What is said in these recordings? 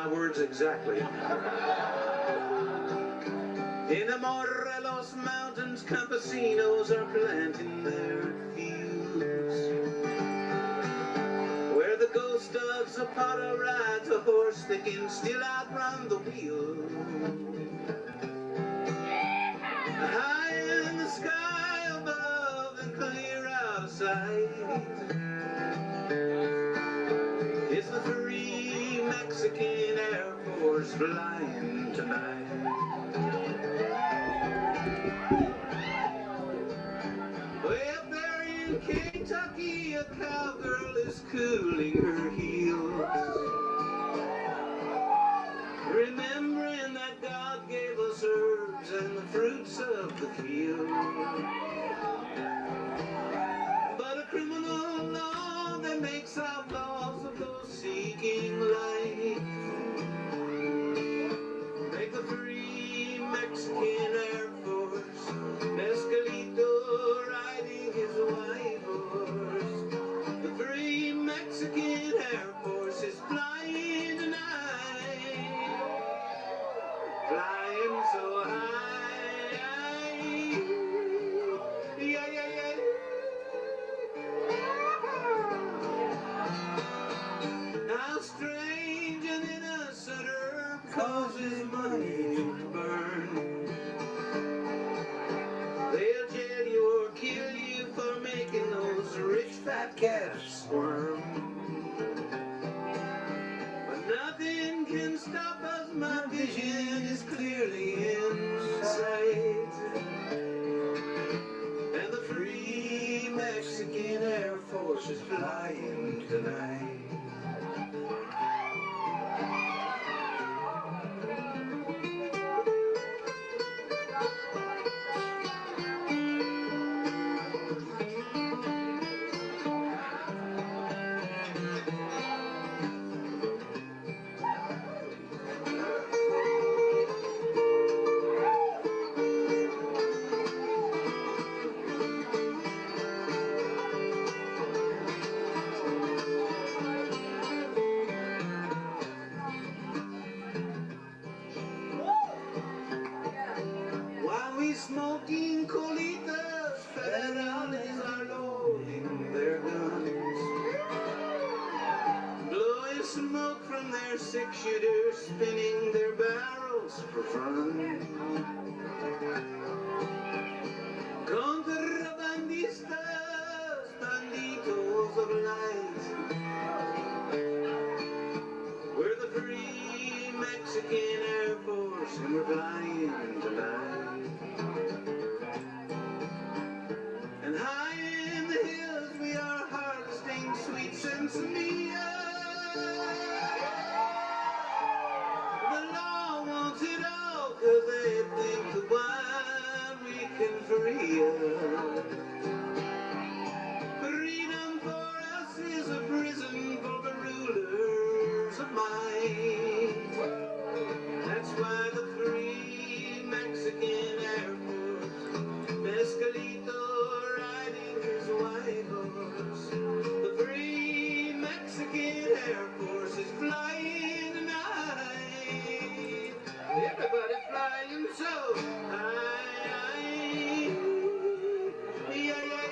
my words exactly. In the Morelos Mountains, campesinos are planting their fields, where the ghost of Zapata rides a horse that can still outrun the wheel. High in the sky above and clear out of sight is the free Mexican Air Force flying tonight. Way up there in Kentucky, a cowgirl is cooling her heels, remembering that God gave us herbs and the fruits of the field. But a criminal law that makes outlaws of those seeking light make the free Mexican Air Force Mescalito riding his white horse. The free Mexican Air Force is flying tonight, flying so high. Yeah, yeah, yeah. How strange an innocent herb causes money to burn. They'll jail you or kill you for making those rich fat calves squirm. But nothing can stop us, my vision is clearly in sight. And the free Mexican Air Force is flying tonight. Smoking colitas, federales are loading their guns, blowing smoke from their six-shooters, spinning their barrels for fun. Contrabandistas, banditos of light, we're the free Mexican Air Force and we're flying tonight. And high in the hills we are harvesting sweet sensimilla. The law wants it all cause they think the wild we can free us. Freedom for us is a prison for the rulers of might. That's why the free Mexican Air Force Mescalito riding his white horse. The free Mexican Air Force is flying tonight. Everybody's flying so high. Yeah, yeah.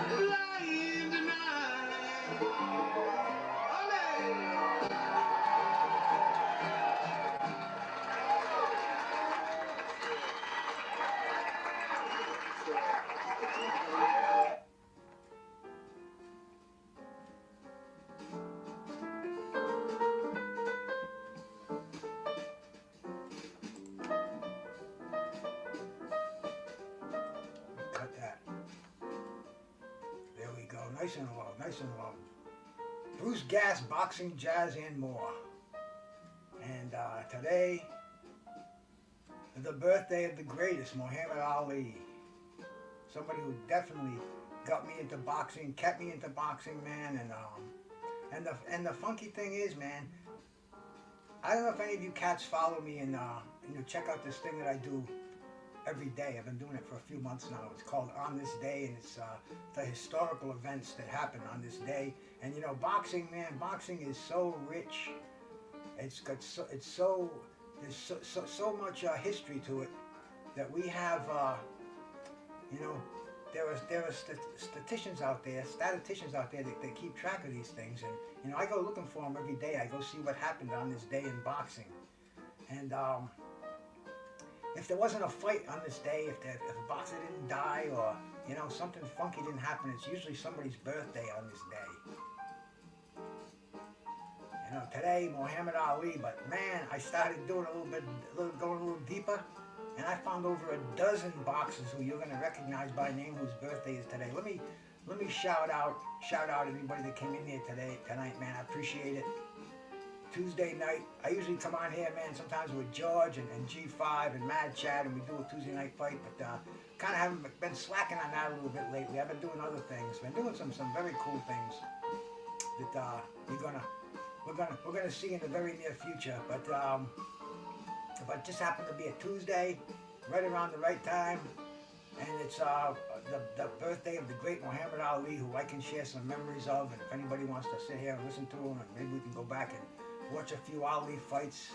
Flying tonight. Ole! Cut that. There we go. Nice and low, nice and low. Blues, gas, boxing, jazz, and more. And today is the birthday of the greatest, Muhammad Ali. Somebody who definitely got me into boxing, kept me into boxing, man. And the funky thing is, man, I don't know if any of you cats follow me and check out this thing that I do every day. I've been doing it for a few months now. It's called On This Day, and it's the historical events that happen on this day. And you know, boxing, man, boxing is so rich. It's got so, it's so, there's so much history to it that we have, you know, there are statisticians out there that keep track of these things. And you know, I go looking for them every day. I go see what happened on this day in boxing. And if there wasn't a fight on this day, if a boxer didn't die, or you know, something funky didn't happen, it's usually somebody's birthday on this day. You know, today Muhammad Ali, but man, I started doing going a little deeper, and I found over a dozen boxers who you're gonna recognize by name whose birthday is today. Let me shout out everybody that came in here tonight, man. I appreciate it. Tuesday night, I usually come on here, man, sometimes with George and G5 and Mad Chad, and we do a Tuesday night fight, but kind of haven't been slacking on that a little bit lately. I've been doing other things, been doing some very cool things that we're gonna see in the very near future. But it just happened to be a Tuesday, right around the right time, and it's the birthday of the great Muhammad Ali, who I can share some memories of, and if anybody wants to sit here and listen to him, and maybe we can go back and watch a few Ali fights,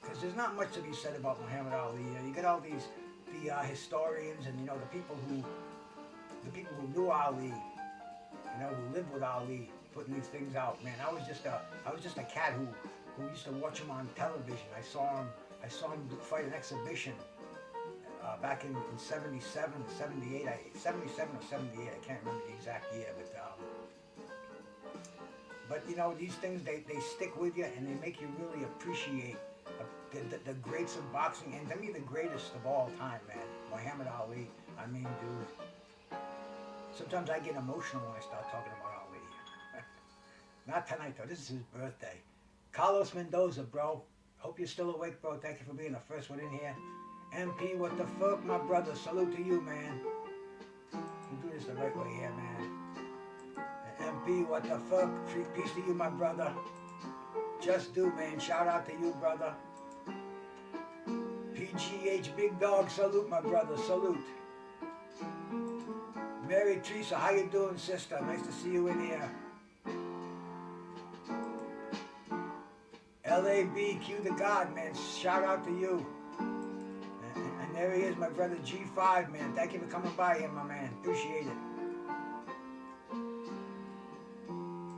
because there's not much to be said about Muhammad Ali. You get all the historians, and you know, the people who knew Ali, you know, who lived with Ali, putting these things out. Man, I was just a cat who used to watch him on television. I saw him fight an exhibition back in 77, 78, 77 or 78. I can't remember the exact year, but you know, these things, they stick with you, and they make you really appreciate the greats of boxing, and to me the greatest of all time, man, Muhammad Ali. I mean, dude, sometimes I get emotional when I start talking about Ali. Not tonight though, this is his birthday. Carlos Mendoza, bro, hope you're still awake, bro. Thank you for being the first one in here. MP, what the fuck, my brother, salute to you, man. You do this the right way here, man. MP, what the fuck, peace to you, my brother. Just do, man, shout out to you, brother. PGH, big dog, salute, my brother, salute. Mary Teresa, how you doing, sister? Nice to see you in here. LABQ the God, man, shout out to you. And there he is, my brother G5, man. Thank you for coming by here, my man. Appreciate it.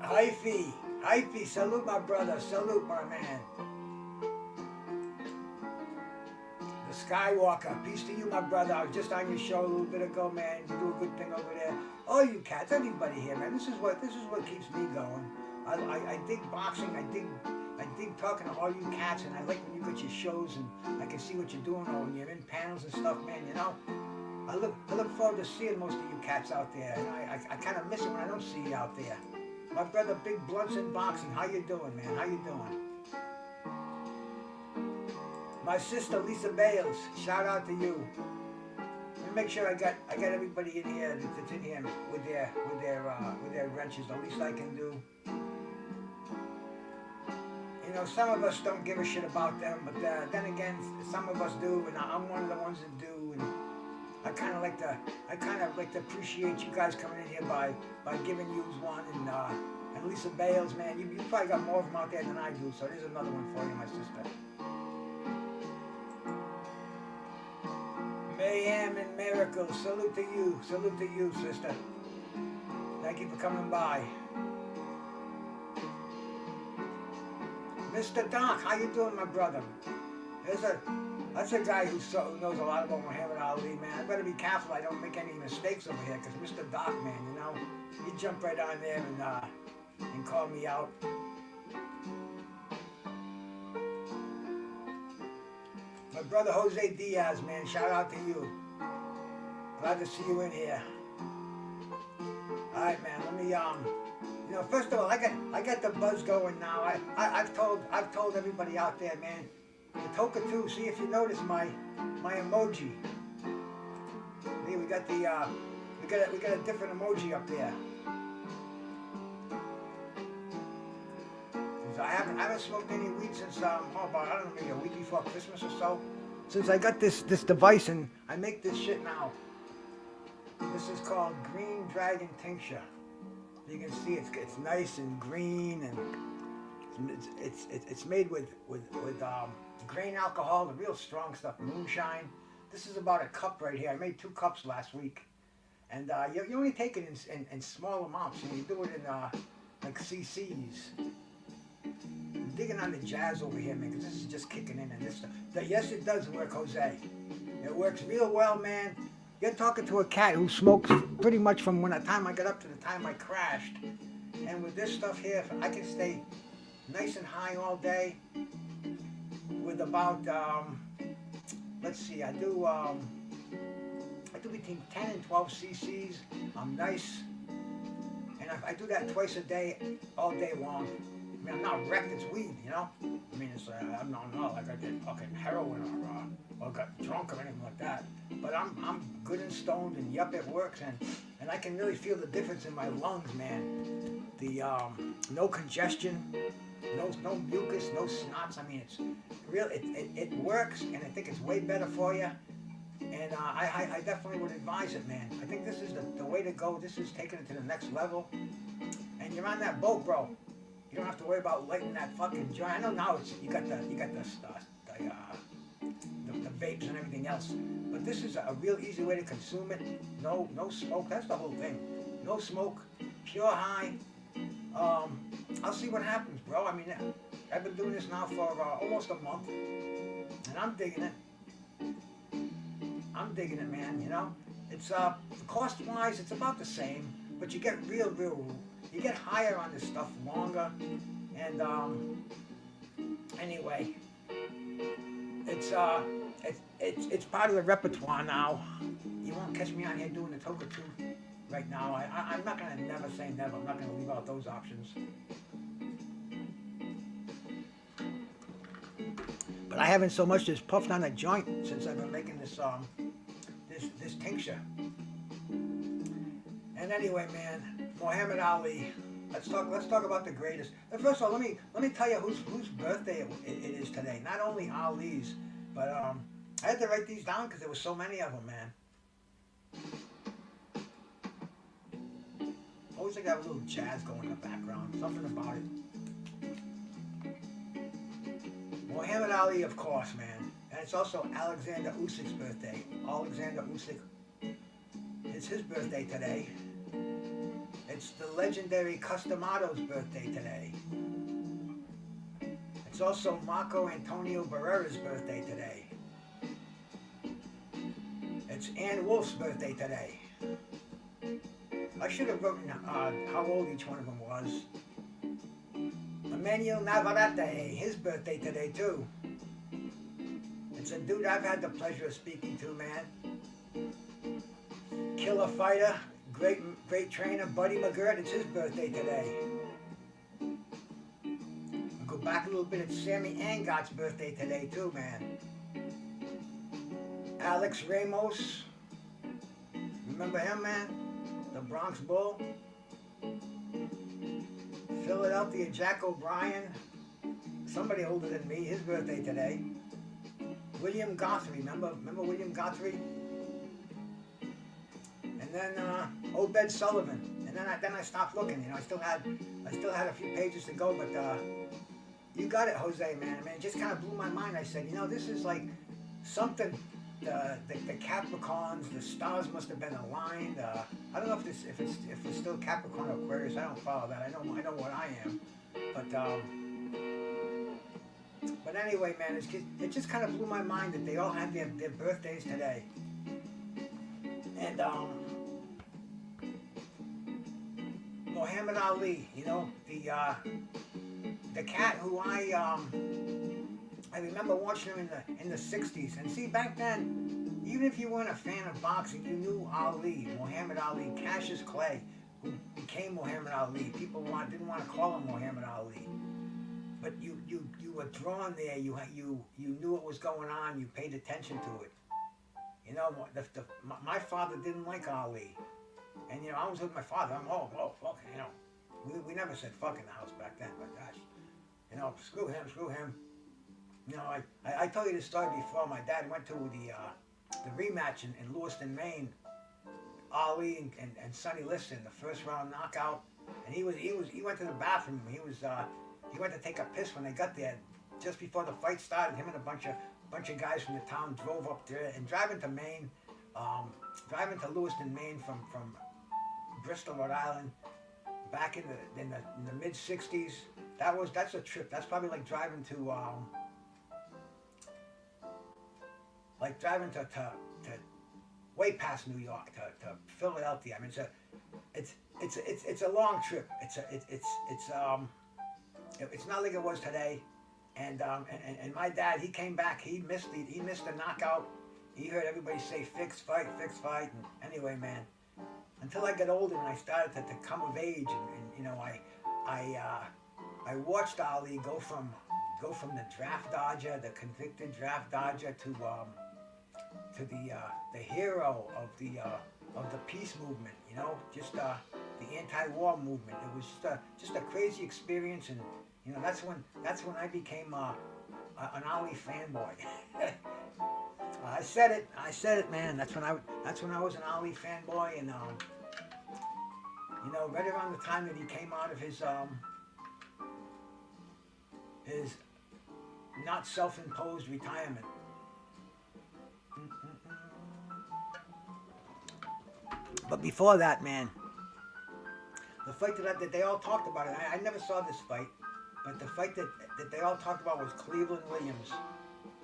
Hyphy, salute my brother, salute my man. The Skywalker, peace to you, my brother. I was just on your show a little bit ago, man. You do a good thing over there. All you cats, everybody here, man. This is what keeps me going. I dig boxing. I dig talking to all you cats, and I like when you get your shows and I can see what you're doing, or when you're in panels and stuff, man. You know, I look forward to seeing most of you cats out there, and I kind of miss it when I don't see you out there. My brother Big Blunts in Boxing, how you doing, man? How you doing? My sister Lisa Bales, shout out to you. Let me make sure I got everybody in here that's in here with their wrenches. The least I can do. You know, some of us don't give a shit about them, but then again, some of us do, and I'm one of the ones that do. And I kind of like to appreciate you guys coming in here by giving you one. And Lisa Bales, man, you probably got more of them out there than I do. So there's another one for you, my sister. Mayhem and Miracles, salute to you, sister. Thank you for coming by. Mr. Doc, how you doing, my brother? That's a guy who knows a lot about Muhammad Ali, man. I better be careful I don't make any mistakes over here, because Mr. Doc, man, you know, he jumped right on there and called me out. My brother Jose Diaz, man, shout out to you. Glad to see you in here. All right, man, let me you know, first of all, I got the buzz going now. I've told everybody out there, man. The Toka too. See if you notice my emoji. See, we got a different emoji up there. I haven't smoked any weed since about, I don't know, maybe a week before Christmas or so. since I got this device and I make this shit now. This is called Green Dragon Tincture. You can see it's nice and green, and it's made with grain alcohol, the real strong stuff, moonshine. This is about a cup right here. I made 2 cups last week, and you only take it in small amounts, and you do it in like cc's. I'm digging on the jazz over here, man, because this is just kicking in and this stuff. Yes, it does work, Jose. It works real well, man. You're talking to a cat who smokes pretty much from when the time I got up to the time I crashed. And with this stuff here, I can stay nice and high all day with about, let's see, I do between 10 and 12 cc's. I'm nice. And I do that twice a day, all day long. I mean, I'm not wrecked, it's weed, you know? I mean, it's, I'm not like I did fucking heroin or got drunk or anything like that. But I'm good and stoned, and yup, it works, and I can really feel the difference in my lungs, man. The no congestion, no mucus, no snots. I mean, it's real. It works, and I think it's way better for you. And I definitely would advise it, man. I think this is the way to go. This is taking it to the next level. And you're on that boat, bro. You don't have to worry about lighting that fucking joint. I know now you got the vapes and everything else, but this is a real easy way to consume it. No smoke. That's the whole thing. No smoke, pure high. I'll see what happens, bro. I mean, I've been doing this now for almost a month, and I'm digging it. I'm digging it, man. You know, it's cost-wise, it's about the same, but you get you get higher on this stuff longer, and anyway, it's part of the repertoire now. You won't catch me out here doing the Toka Tooth right now. I'm not gonna never say never. I'm not gonna leave out those options. But I haven't so much as puffed on a joint since I've been making this this tincture. And anyway, man, Muhammad Ali. Let's talk about the greatest. But first of all, let me tell you whose birthday it is today. Not only Ali's, but I had to write these down because there were so many of them, man. Always like have a little jazz going in the background. Something about it. Muhammad Ali, of course, man. And it's also Alexander Usyk's birthday. Alexander Usyk. It's his birthday today. It's the legendary Customato's birthday today. It's also Marco Antonio Barrera's birthday today. It's Ann Wolf's birthday today. I should have written how old each one of them was. Emmanuel Navarrete, his birthday today too. It's a dude I've had the pleasure of speaking to, man. Killer fighter, great trainer, Buddy McGirt, it's his birthday today. I'll go back a little bit, it's Sammy Angot's birthday today too, man. Alex Ramos, remember him, man? The Bronx Bull. Philadelphia Jack O'Brien, somebody older than me, his birthday today. William Guthrie, remember William Guthrie? And then Obed Sullivan. And then I stopped looking. You know, I still had a few pages to go, but you got it, Jose, man. I mean, it just kind of blew my mind. I said, you know, this is like something. The Capricorns, the stars must have been aligned. I don't know if it's still Capricorn or Aquarius. I don't follow that. I know what I am. But anyway, man, it just kind of blew my mind that they all had their birthdays today. And Muhammad Ali, you know, the cat who I remember watching him in the 60s. And see, back then, even if you weren't a fan of boxing, you knew Ali, Muhammad Ali, Cassius Clay, who became Muhammad Ali. People didn't want to call him Muhammad Ali. But you were drawn there. You knew what was going on. You paid attention to it. You know, my father didn't like Ali. And, you know, I was with my father. I'm, fuck, you know. We never said fuck in the house back then, but gosh. You know, screw him. You know, I told you this story before. My dad went to the rematch in Lewiston, Maine. Ali and Sonny Liston, the first round knockout, and he went to the bathroom. He went to take a piss when they got there. Just before the fight started, him and a bunch of guys from the town drove up there and driving to Maine, driving to Lewiston, Maine from Bristol, Rhode Island, back in the mid '60s. That's a trip. That's probably like driving to way past New York to Philadelphia. I mean, it's a long trip. It's not like it was today. And my dad, he came back. He missed the knockout. He heard everybody say fixed fight. And anyway, man, until I got older and I started to come of age, and you know, I watched Ali go from the draft dodger, the convicted draft dodger, to the hero of the peace movement. You know, just the anti-war movement. It was just a crazy experience, and you know, that's when I became an Ali fanboy. I said it, man. That's when I was an Ali fanboy, and you know, right around the time that he came out of his not self-imposed retirement. But before that, man, the fight that they all talked about, I never saw this fight, but the fight that they all talked about was Cleveland Williams.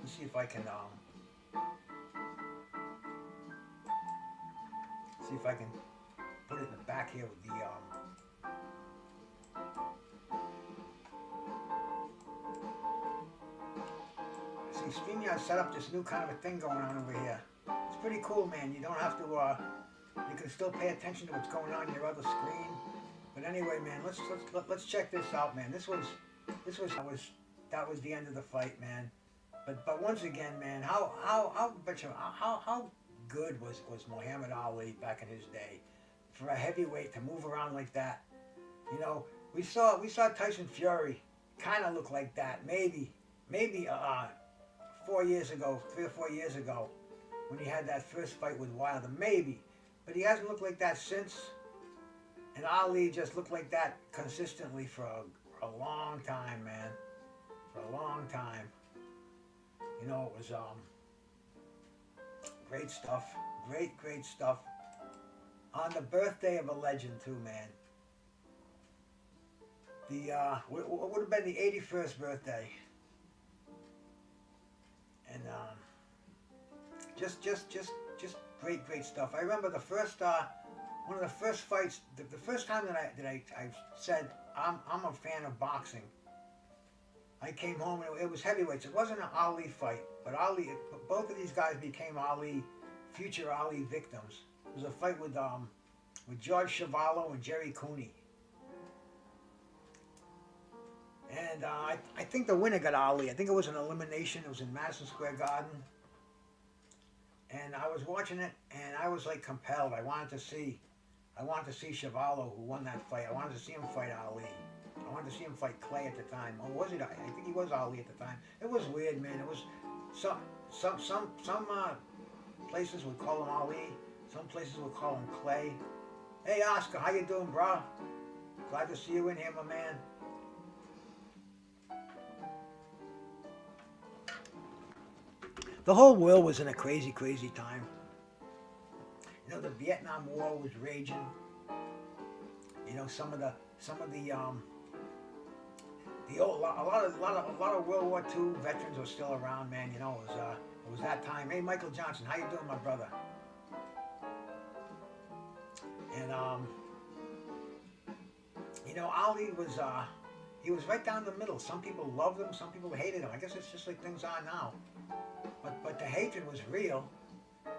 Let's see if I can put it in the back here with the see, StreamYard set up this new kind of a thing going on over here. It's pretty cool, man. You don't have to you can still pay attention to what's going on in your other screen. But anyway, man, let's check this out, man. That was the end of the fight, man. But once again, man, how good was Muhammad Ali back in his day for a heavyweight to move around like that? You know, we saw Tyson Fury kind of look like that, maybe 3 or 4 years ago, when he had that first fight with Wilder, maybe. But he hasn't looked like that since. And Ali just looked like that consistently for a long time, man. For a long time. You know, it was great stuff. Great stuff. On the birthday of a legend too, man. What would have been the 81st birthday. And just great stuff. I remember the first one of the first fights, the first time that I said I'm a fan of boxing. I came home and it was heavyweights. It wasn't an Ali fight, but both of these guys became future Ali victims. It was a fight with George Chuvalo and Jerry Cooney. And I think the winner got Ali. I think it was an elimination. It was in Madison Square Garden. And I was watching it, and I was like compelled. I wanted to see Chuvalo, who won that fight. I wanted to see him fight Ali. I wanted to see him fight Clay at the time. Or was it? I think he was Ali at the time. It was weird, man. It was some places would call him Ali. Some places would call him Clay. Hey, Oscar, how you doing, bro? Glad to see you in here, my man. The whole world was in a crazy time. You know, the Vietnam War was raging. You know, a lot of World War II veterans were still around, man. You know, it was that time. Hey, Michael Johnson, how you doing, my brother? And you know, Ali was he was right down the middle. Some people loved him, some people hated him. I guess it's just like things are now. But the hatred was real.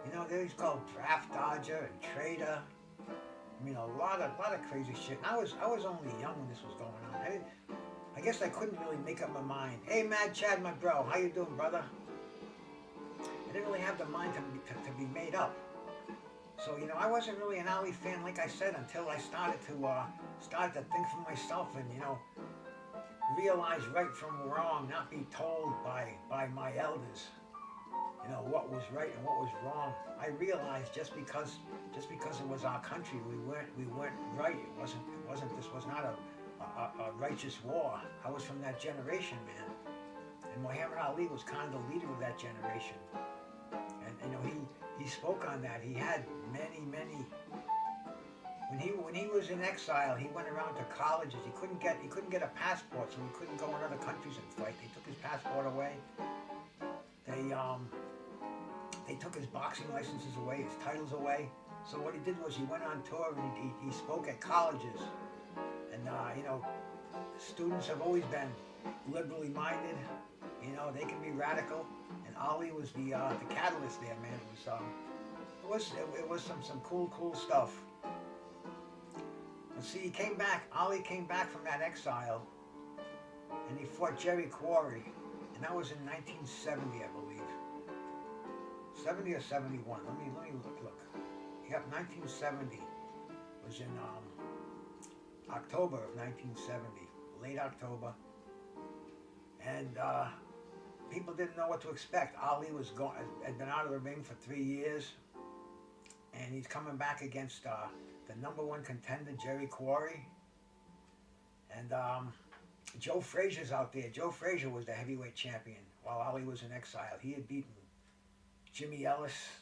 You know, he's called draft dodger and traitor. I mean, a lot of crazy shit. And I was only young when this was going on. I guess I couldn't really make up my mind. Hey, Mad Chad, my bro, how you doing, brother? I didn't really have the mind to be made up. So, you know, I wasn't really an Ali fan, like I said, until I started to think for myself. And, you know, realize right from wrong, not be told by my elders, you know, what was right and what was wrong. I realized just because it was our country, we weren't right. This was not a righteous war. I was from that generation, man. And Muhammad Ali was kind of the leader of that generation. And you know, he spoke on that. He had many when he was in exile, he went around to colleges. He couldn't get a passport, so he couldn't go in other countries and fight. They took his passport away. They took his boxing licenses away, his titles away. So what he did was he went on tour and he spoke at colleges. And you know, students have always been liberally minded. You know, they can be radical. And Ali was the catalyst there, man. It was some cool stuff. But see, Ali came back from that exile, and he fought Jerry Quarry, and that was in 1970, I believe. 70 or 71. Let me look. Yep, 1970 was in October of 1970, late October, and people didn't know what to expect. Ali had been out of the ring for 3 years, and he's coming back against the #1 contender, Jerry Quarry, and Joe Frazier's out there. Joe Frazier was the heavyweight champion while Ali was in exile. He had beaten Jimmy Ellis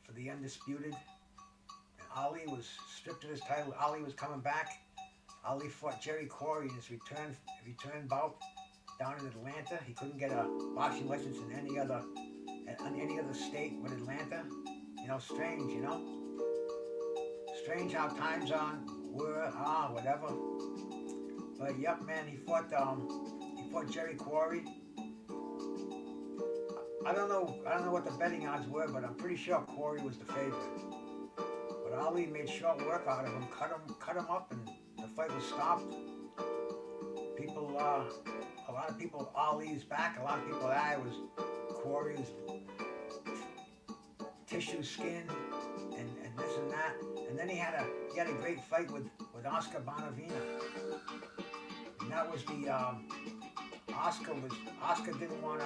for the undisputed, and Ali was stripped of his title. Ali was coming back. Ali fought Jerry Quarry in his return bout down in Atlanta. He couldn't get a boxing license in any other state but Atlanta. You know, strange, you know? Strange how times were, whatever. But yep, man, he fought Jerry Quarry. I don't know what the betting odds were, but I'm pretty sure Quarry was the favorite. But Ali made short work out of him, cut him up, and the fight was stopped. A lot of people, Ali's back. A lot of people, it was Quarry's tissue skin and this and that. And then he had a great fight with Oscar Bonavena. And that was the Oscar didn't want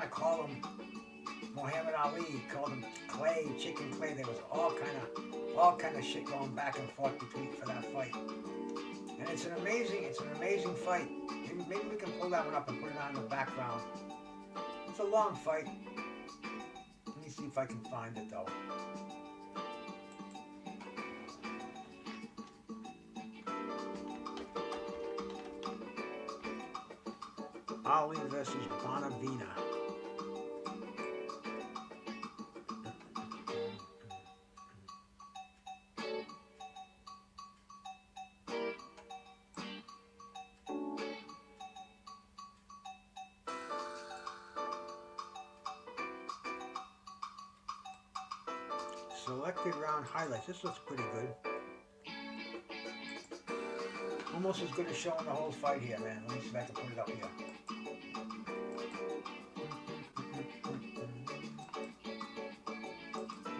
to call him Muhammad Ali. He called him Clay, Chicken Clay. There was all kind of shit going back and forth for that fight. And it's an amazing fight. Maybe we can pull that one up and put it on in the background. It's a long fight. Let me see if I can find it though. Ali versus Bonavena. Selected round highlights. This looks pretty good. Almost as good as showing the whole fight here, man. Let me see if I can put it up here.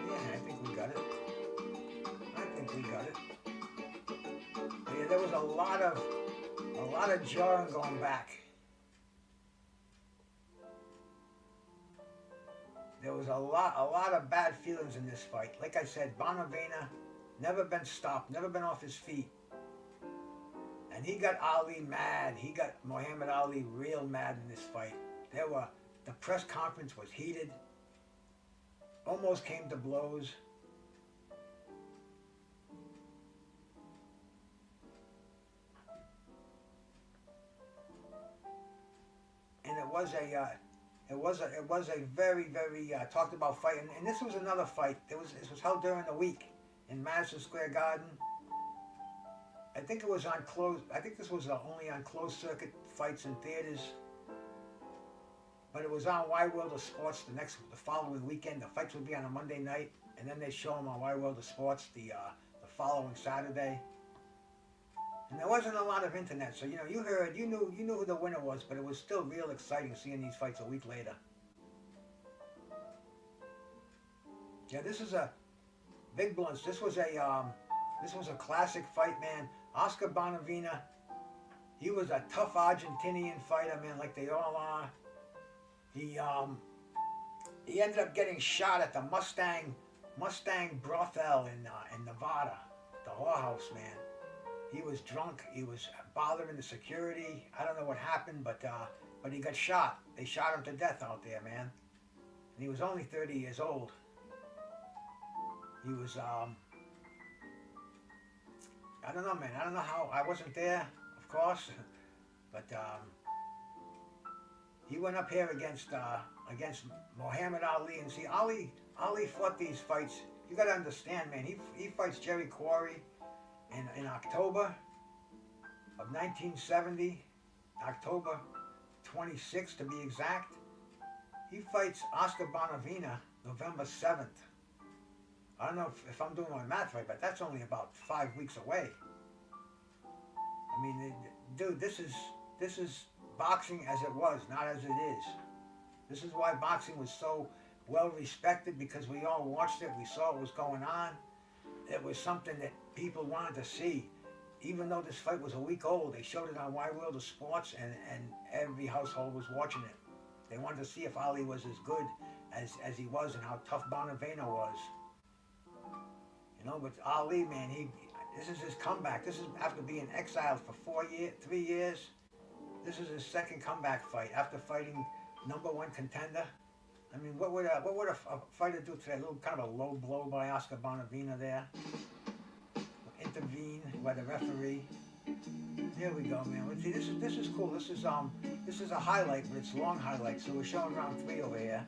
Yeah, I think we got it. Yeah, there was a lot of jarring going back. There was a lot of bad feelings in this fight. Like I said, Bonavena never been stopped, never been off his feet. And he got Ali mad. He got Muhammad Ali real mad in this fight. The press conference was heated. Almost came to blows. And it was a very talked about fight. And this was another fight. This was held during the week in Madison Square Garden. I think it was on closed. I think this was only on closed circuit fights in theaters. But it was on Wide World of Sports the following weekend. The fights would be on a Monday night, and then they show them on Wide World of Sports the following Saturday. And there wasn't a lot of internet, so you knew who the winner was, but it was still real exciting seeing these fights a week later. Yeah, this is a big blunts. This was a classic fight, man. Oscar Bonavena, He was a tough Argentinian fighter, man, like they all are. He ended up getting shot at the Mustang brothel in Nevada, the whorehouse, man. He was drunk. He was bothering the security. I don't know what happened, but he got shot. They shot him to death out there, man. And he was only 30 years old. He was I don't know, man. I don't know how. I wasn't there, of course, but he went up here against Muhammad Ali, and see, Ali fought these fights. You got to understand, man. He fights Jerry Quarry in October of 1970, October 26th to be exact. He fights Oscar Bonavena November 7th. I don't know if I'm doing my math right, but that's only about 5 weeks away. I mean, dude, this is boxing as it was, not as it is. This is why boxing was so well respected, because we all watched it, we saw what was going on. It was something that people wanted to see. Even though this fight was a week old, they showed it on Wide World of Sports, and every household was watching it. They wanted to see if Ali was as good as he was and how tough Bonavena was. You know, but Ali, man, this is his comeback. This is after being exiled for 3 years. This is his second comeback fight after fighting #1 contender. I mean, what would a fighter do today? A little kind of a low blow by Oscar Bonavena there. Intervene by the referee. There we go, man. See, this is cool. This is a highlight, but it's a long highlight. So we're showing round 3 over here.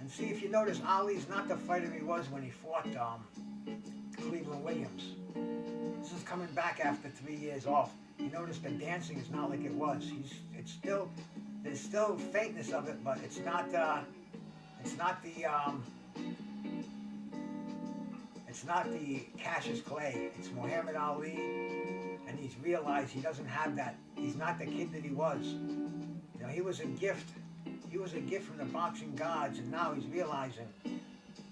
And see, if you notice, Ali's not the fighter he was when he fought Cleveland Williams. This is coming back after 3 years off. You notice the dancing is not like it was. There's still faintness of it, but it's not the Cassius Clay. It's Muhammad Ali, and he's realized he doesn't have that. He's not the kid that he was. You know, he was a gift. He was a gift from the boxing gods, and now he's realizing,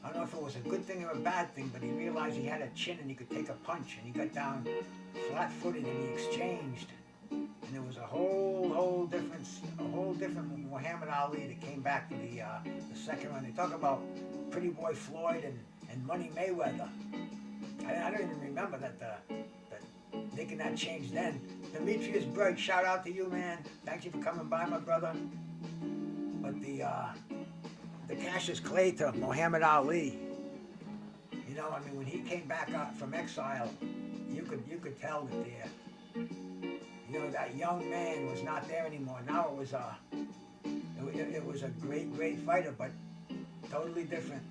I don't know if it was a good thing or a bad thing, but he realized he had a chin and he could take a punch, and he got down flat-footed and he exchanged. And there was a whole different Muhammad Ali that came back for the second round. They talk about Pretty Boy Floyd and Money Mayweather. I don't even remember that making that change then. Demetrius Berg, shout out to you, man. Thank you for coming by, my brother. But the Cassius Clay to Muhammad Ali, you know, I mean, when he came back out from exile, you could tell that you know, that young man was not there anymore. Now it was a great fighter, but totally different,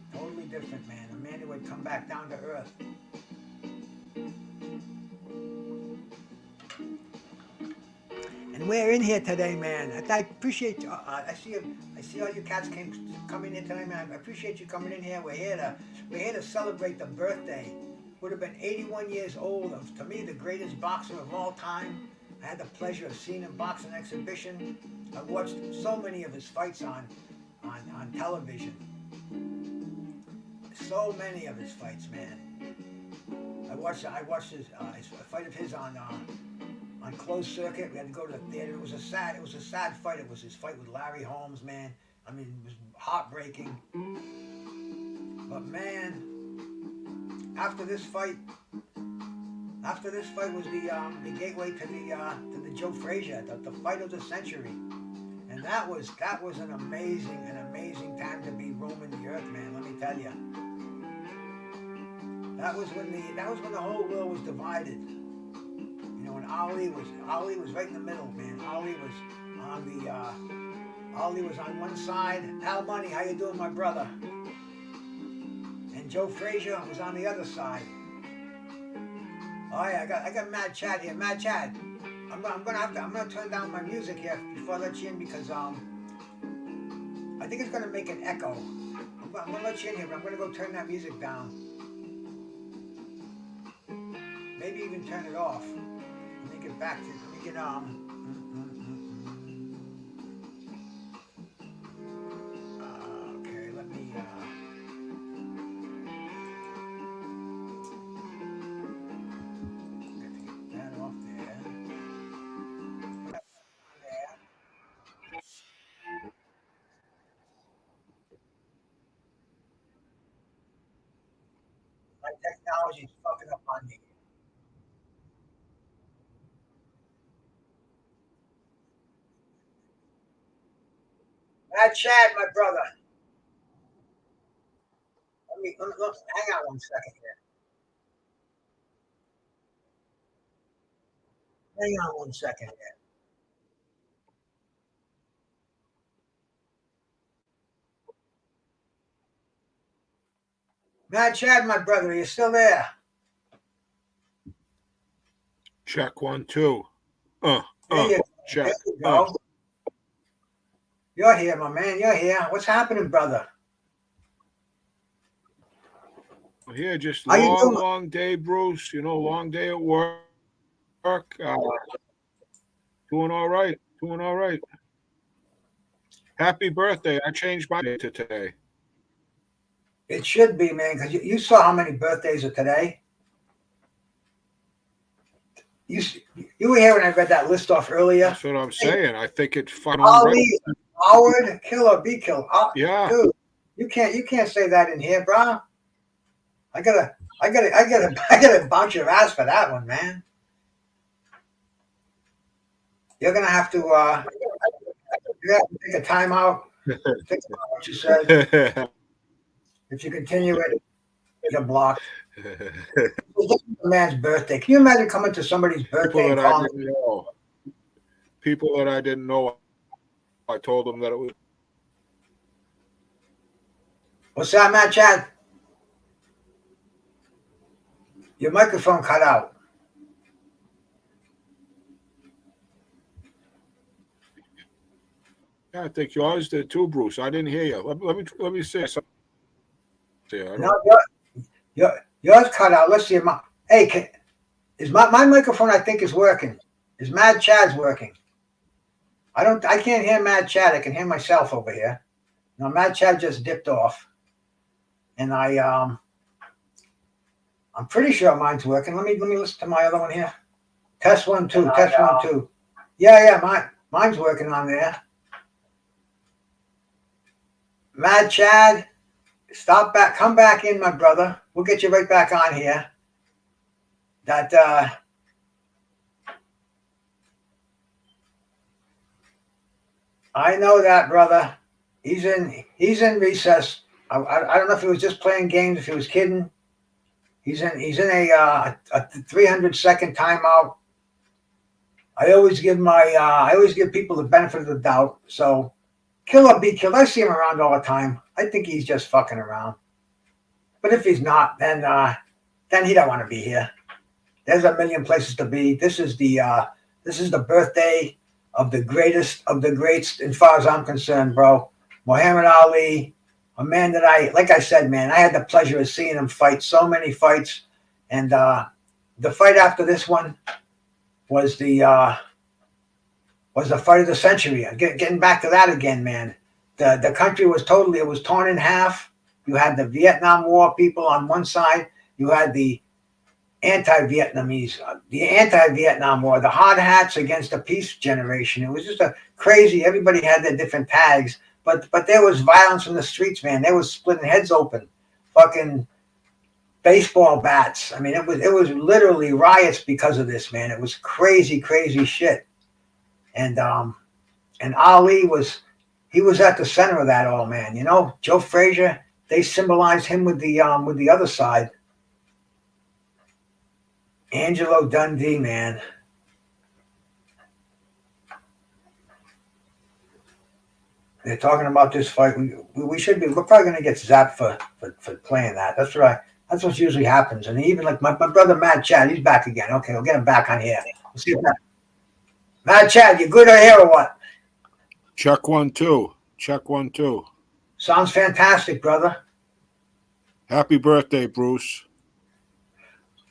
man. A man who had come back down to earth. And we're in here today, man. I appreciate you. I see all you cats coming in tonight, man. I appreciate you coming in here. We're here to celebrate the birthday. Would have been 81 years old of, to me, the greatest boxer of all time. I had the pleasure of seeing him box an exhibition. I've watched so many of his fights on television. So many of his fights, man. I watched his fight of his on closed circuit. We had to go to the theater. It was a sad fight. It was his fight with Larry Holmes, man. I mean, it was heartbreaking. But man, after this fight was the gateway to the Joe Frazier, the fight of the century, and that was an amazing time to be roaming the earth, man. Let me tell you, that was when the whole world was divided. You know, and Ali was right in the middle, man. Ali was on one side. Al Money, how you doing, my brother? And Joe Frazier was on the other side. Oh yeah, I got Mad Chad here. Mad Chad, I'm gonna turn down my music here before I let you in, because I think it's gonna make an echo. I'm gonna let you in here, but I'm gonna go turn that music down. Maybe even turn it off. Let me get back to okay, let me get that off there. My technology's fucking up on me. Mad Chad, my brother. Hang on one second here. Hang on one second here. Mad Chad, my brother, are you still there? Check 1, 2. Check. There you go. You're here, my man. You're here. What's happening, brother? Here, just How you doing? long day, Bruce. You know, long day at work. Doing all right. Doing all right. Happy birthday. I changed my day to today. It should be, man, because you saw how many birthdays are today. You were here when I read that list off earlier. That's what I'm saying. I think it's fun. Ali, Howard, kill or be killed. Yeah. Dude, you can't say that in here, bro. I gotta bounce your ass for that one, man. You're gonna have to take a timeout. Think about what you said. If you continue it, you're blocked. It's a man's birthday. Can you imagine coming to somebody's birthday and calling? People that I didn't know. I told them that it was. What's that, Matt Chad? Your microphone cut out. Yeah, I think yours did too, Bruce. I didn't hear you. Let me say something. No, yours cut out. Let's see. Hey, is my microphone? I think is working. Is Mad Chad's working? I can't hear Mad Chad. I can hear myself over here. No, Mad Chad just dipped off, and I'm pretty sure mine's working. Let me listen to my other one here. Test 1 2. Test 1 2. Yeah. Mine's working on there. Mad Chad, come back in, my brother. We'll get you right back on here. I know that, brother. He's in recess. I don't know if he was just playing games, if he was kidding. He's in a 300-second timeout. I always give people the benefit of the doubt. So kill or be killed. I see him around all the time. I think he's just fucking around. But if he's not, then he don't want to be here. There's a million places to be. This is the birthday of the greatest of the greats, as far as I'm concerned, bro. Muhammad Ali, a man that like I said, man, I had the pleasure of seeing him fight so many fights. And the fight after this one was the fight of the century. Getting back to that again, man. The country was torn in half. You had the Vietnam War people on one side. You had the anti-Vietnamese, the anti-Vietnam War, the hard hats against the peace generation. It was just a crazy. Everybody had their different tags, but there was violence in the streets, man. They was splitting heads open, fucking baseball bats. I mean, it was literally riots because of this, man. It was crazy shit. And Ali was at the center of that all, man. You know, Joe Frazier, they symbolized him with the other side. Angelo Dundee, man. They're talking about this fight. We're probably going to get zapped for playing that. That's what usually happens. And even like my brother Mad Chad, he's back again. Okay, we'll get him back on here. We'll see if Mad Chad, you good or here or what? Check 1 2. Check 1 2. Sounds fantastic, brother. Happy birthday, Bruce.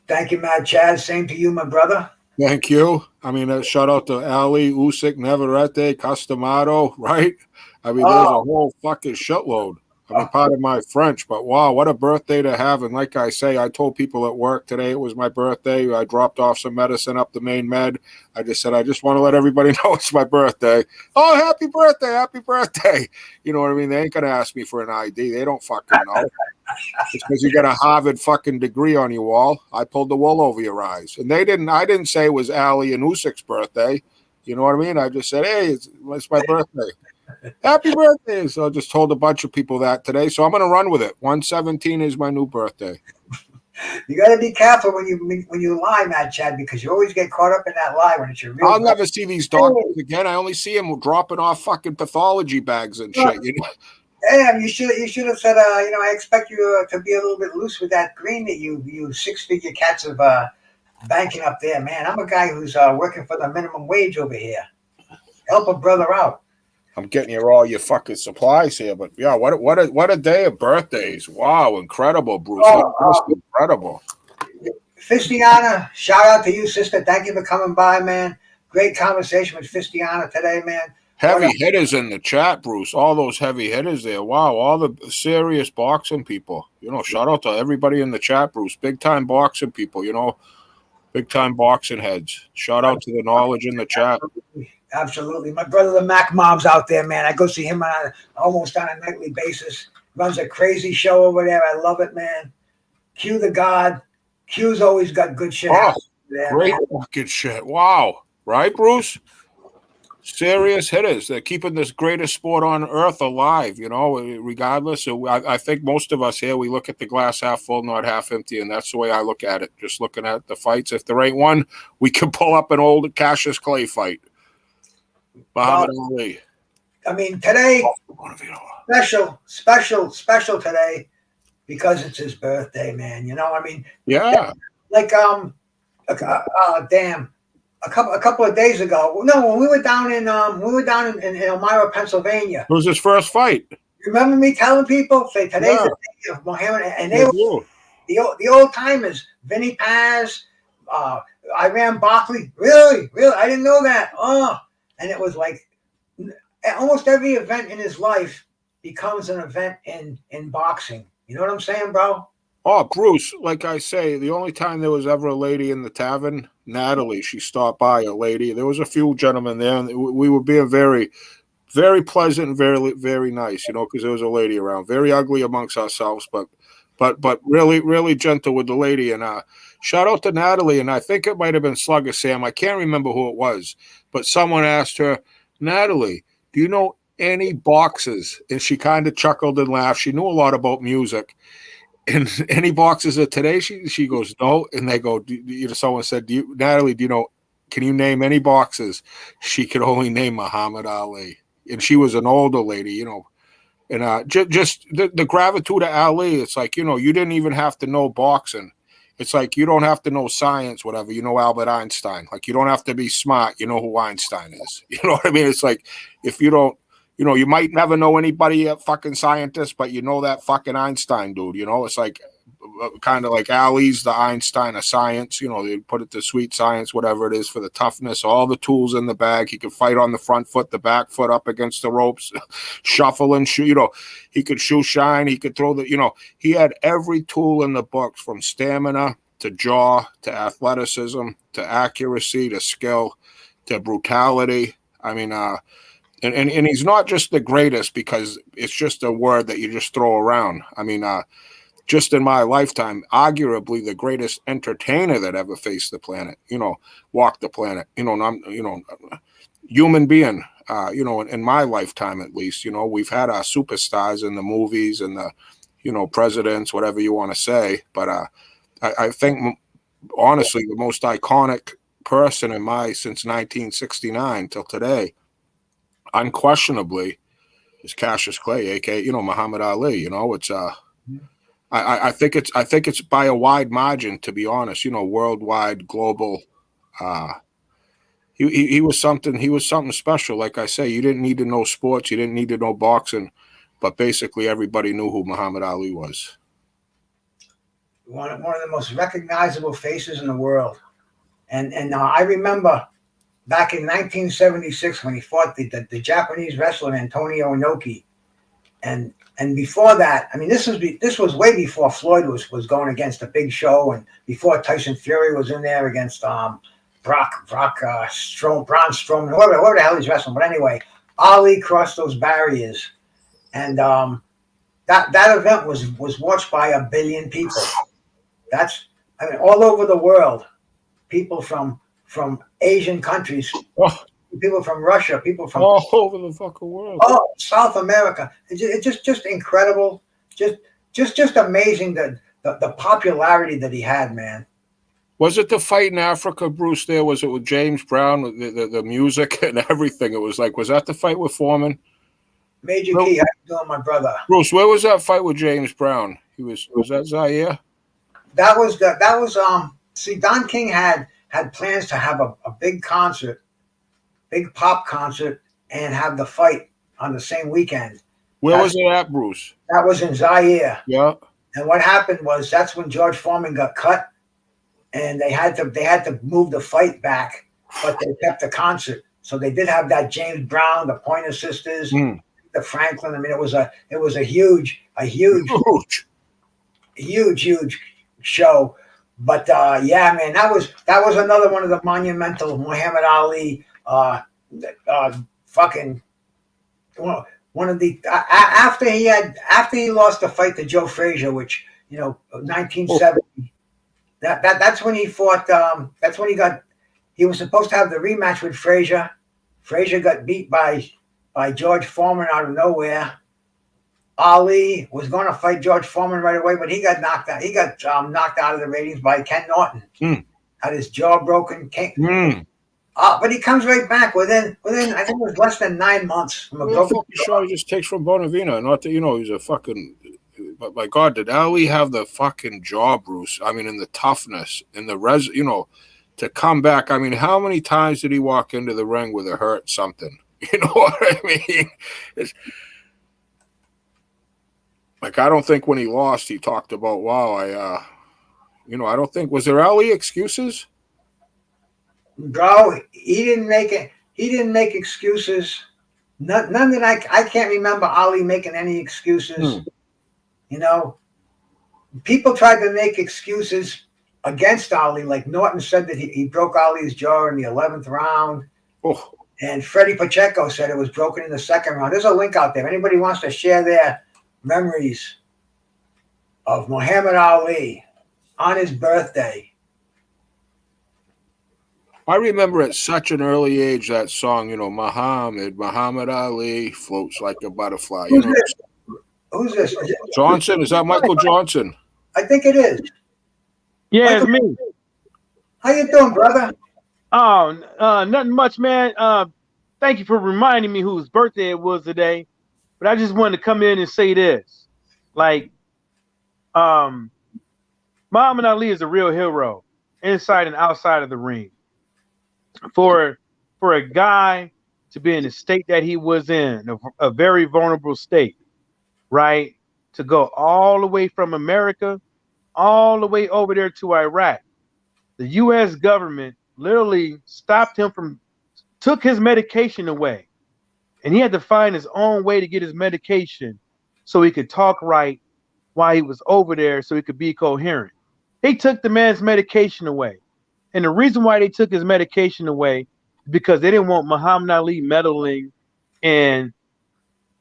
Thank you, Mad Chad. Same to you, my brother. Thank you. I mean, shout out to Ali, Usyk, Navarrete, Castamado, right? I mean, there's a whole fucking shitload. I mean, part of my French, but wow, what a birthday to have. And like I say, I told people at work today it was my birthday. I dropped off some medicine up the main med. I just said, I just want to let everybody know it's my birthday. Oh, happy birthday, happy birthday. You know what I mean? They ain't going to ask me for an ID. They don't fucking know. It's because you got a Harvard fucking degree on your wall. I pulled the wool over your eyes. And I didn't say it was Ali and Usyk's birthday. You know what I mean? I just said, hey, it's my birthday. Happy birthday. So I just told a bunch of people that today. So I'm going to run with it. 117 is my new birthday. You got to be careful when you lie, Mad Chad, because you always get caught up in that lie when it's your real. I'll never see these doctors again. I only see them dropping off fucking pathology bags and shit. You know? Damn, you should have said, I expect you to be a little bit loose with that green that you six-figure cats of banking up there, man. I'm a guy who's working for the minimum wage over here. Help a brother out. I'm getting you all your fucking supplies here, but yeah, what a day of birthdays! Wow, incredible, Bruce. Incredible. Fistiana, shout out to you, sister. Thank you for coming by, man. Great conversation with Fistiana today, man. Heavy hitters in the chat, Bruce. All those heavy hitters there. Wow, all the serious boxing people. You know, shout out to everybody in the chat, Bruce. Big time boxing people. You know, big time boxing heads. Shout out to the knowledge in the chat. Absolutely. My brother, the Mac Mom's out there, man. I go see him almost on a nightly basis. Runs a crazy show over there. I love it, man. Q the God. Q's always got good shit. Oh, great fucking shit. Wow. Right, Bruce? Serious hitters. They're keeping this greatest sport on earth alive, you know, regardless. So I think most of us here, we look at the glass half full, not half empty, and that's the way I look at it. Just looking at the fights. If there ain't one, we can pull up an old Cassius Clay fight. Muhammad Ali. I mean, today, special today because it's his birthday, man. You know, I mean, yeah. Like, damn, a couple of days ago. No, when we were down in Elmira, Pennsylvania. It was his first fight. Remember me telling people, say today's the day of Muhammad, and they were the old timers, Vinny Paz, Iran Barkley. Really, I didn't know that. And it was like almost every event in his life becomes an event in boxing. You know what I'm saying, bro? Oh, Bruce, like I say, the only time there was ever a lady in the tavern, Natalie, she stopped by, a lady. There was a few gentlemen there, and we were being very, very pleasant and very, very nice, you know, because there was a lady around. Very ugly amongst ourselves, but really, really gentle with the lady. And shout out to Natalie, and I think it might have been Slugger Sam. I can't remember who it was, but someone asked her, Natalie, do you know any boxes? And she kind of chuckled and laughed. She knew a lot about music. And any boxes of today? She goes, no. And they go, someone said, Natalie, can you name any boxes? She could only name Muhammad Ali. And she was an older lady, you know. And just the gratitude of Ali, it's like, you know, you didn't even have to know boxing. It's like you don't have to know science, whatever. You know Albert Einstein. Like, you don't have to be smart. You know who Einstein is. You know what I mean? It's like if you don't, you know, you might never know anybody a fucking scientist, but you know that fucking Einstein dude. You know, it's like kind of like Ali's the Einstein of science. You know, they put it to sweet science, whatever it is, for the toughness, all the tools in the bag. He could fight on the front foot, the back foot up against the ropes, shuffle and shoot. You know, he could shoe shine. He could throw the, you know, he had every tool in the books, from stamina to jaw to athleticism to accuracy to skill to brutality. I mean, and he's not just the greatest because it's just a word that you just throw around. I mean, just in my lifetime, arguably the greatest entertainer that ever faced the planet, you know, walked the planet, you know, human being, you know, in my lifetime, at least, you know, we've had our superstars in the movies and the, you know, presidents, whatever you want to say. But I think, honestly, the most iconic person in since 1969 till today, unquestionably, is Cassius Clay, aka, you know, Muhammad Ali. You know, it's I think it's by a wide margin, to be honest. You know, worldwide, global. He was something special. Like I say, you didn't need to know sports, you didn't need to know boxing, but basically everybody knew who Muhammad Ali was. One of the most recognizable faces in the world, and I remember back in 1976 when he fought the Japanese wrestler Antonio Inoki. and before that, I mean, this was way before Floyd was going against a Big Show, and before Tyson Fury was in there against Braun Strowman, whoever the hell he's wrestling. But anyway, Ali crossed those barriers, and that event was watched by 1 billion people. That's, I mean, all over the world, people from Asian countries, people from Russia, people from all over the fucking world. Oh, South America. It's just incredible. Just amazing the popularity that he had, man. Was it the fight in Africa, Bruce? There was it with James Brown, the music and everything. It was like, was that the fight with Foreman? Major Key, how you doing, my brother? Bruce, where was that fight with James Brown? Was that Zaire? That was see, Don King had plans to have a big concert, big pop concert, and have the fight on the same weekend. Where was it at, Bruce? That was in Zaire. Yeah. And what happened was that's when George Foreman got cut, and they had to move the fight back, but they kept the concert. So they did have that James Brown, the Pointer Sisters, the Franklin. I mean, it was a huge show. But yeah, man, that was another one of the monumental Muhammad Ali fucking one of the after he lost the fight to Joe Frazier, which 1970. That's when he fought. That's when he was supposed to have the rematch with Frazier. Frazier got beat by George Foreman out of nowhere. Ali was going to fight George Foreman right away, but he got knocked out. He got knocked out of the ratings by Ken Norton. Had his jaw broken. But he comes right back within I think it was less than 9 months from a broken jaw. He just takes from Bonavina. Not that he's a fucking. But my God, did Ali have the fucking jaw, Bruce? I mean, in the toughness, in the to come back. I mean, how many times did he walk into the ring with a hurt something? You know what I mean? Like, I don't think when he lost, he talked about, wow, I don't think, was there Ali excuses? Bro, he didn't make it. He didn't make excuses. None that I can't remember Ali making any excuses. People tried to make excuses against Ali. Like Norton said that he broke Ali's jaw in the 11th round. Oh. And Freddie Pacheco said it was broken in the 2nd round. There's a link out there. If anybody wants to share their memories of Muhammad Ali on his birthday. I remember at such an early age that song, Muhammad Ali floats like a butterfly. Who's this? Johnson? Is that Michael Johnson? I think it is. Yeah, Michael, it's me. How you doing, brother? Oh, nothing much, man. Thank you for reminding me whose birthday it was today. But I just wanted to come in and say this. Like, Muhammad Ali is a real hero inside and outside of the ring. For a guy to be in the state that he was in, a very vulnerable state, right? To go all the way from America, all the way over there to Iraq. The U.S. government literally took his medication away. And he had to find his own way to get his medication so he could talk right while he was over there so he could be coherent. They took the man's medication away. And the reason why they took his medication away is because they didn't want Muhammad Ali meddling in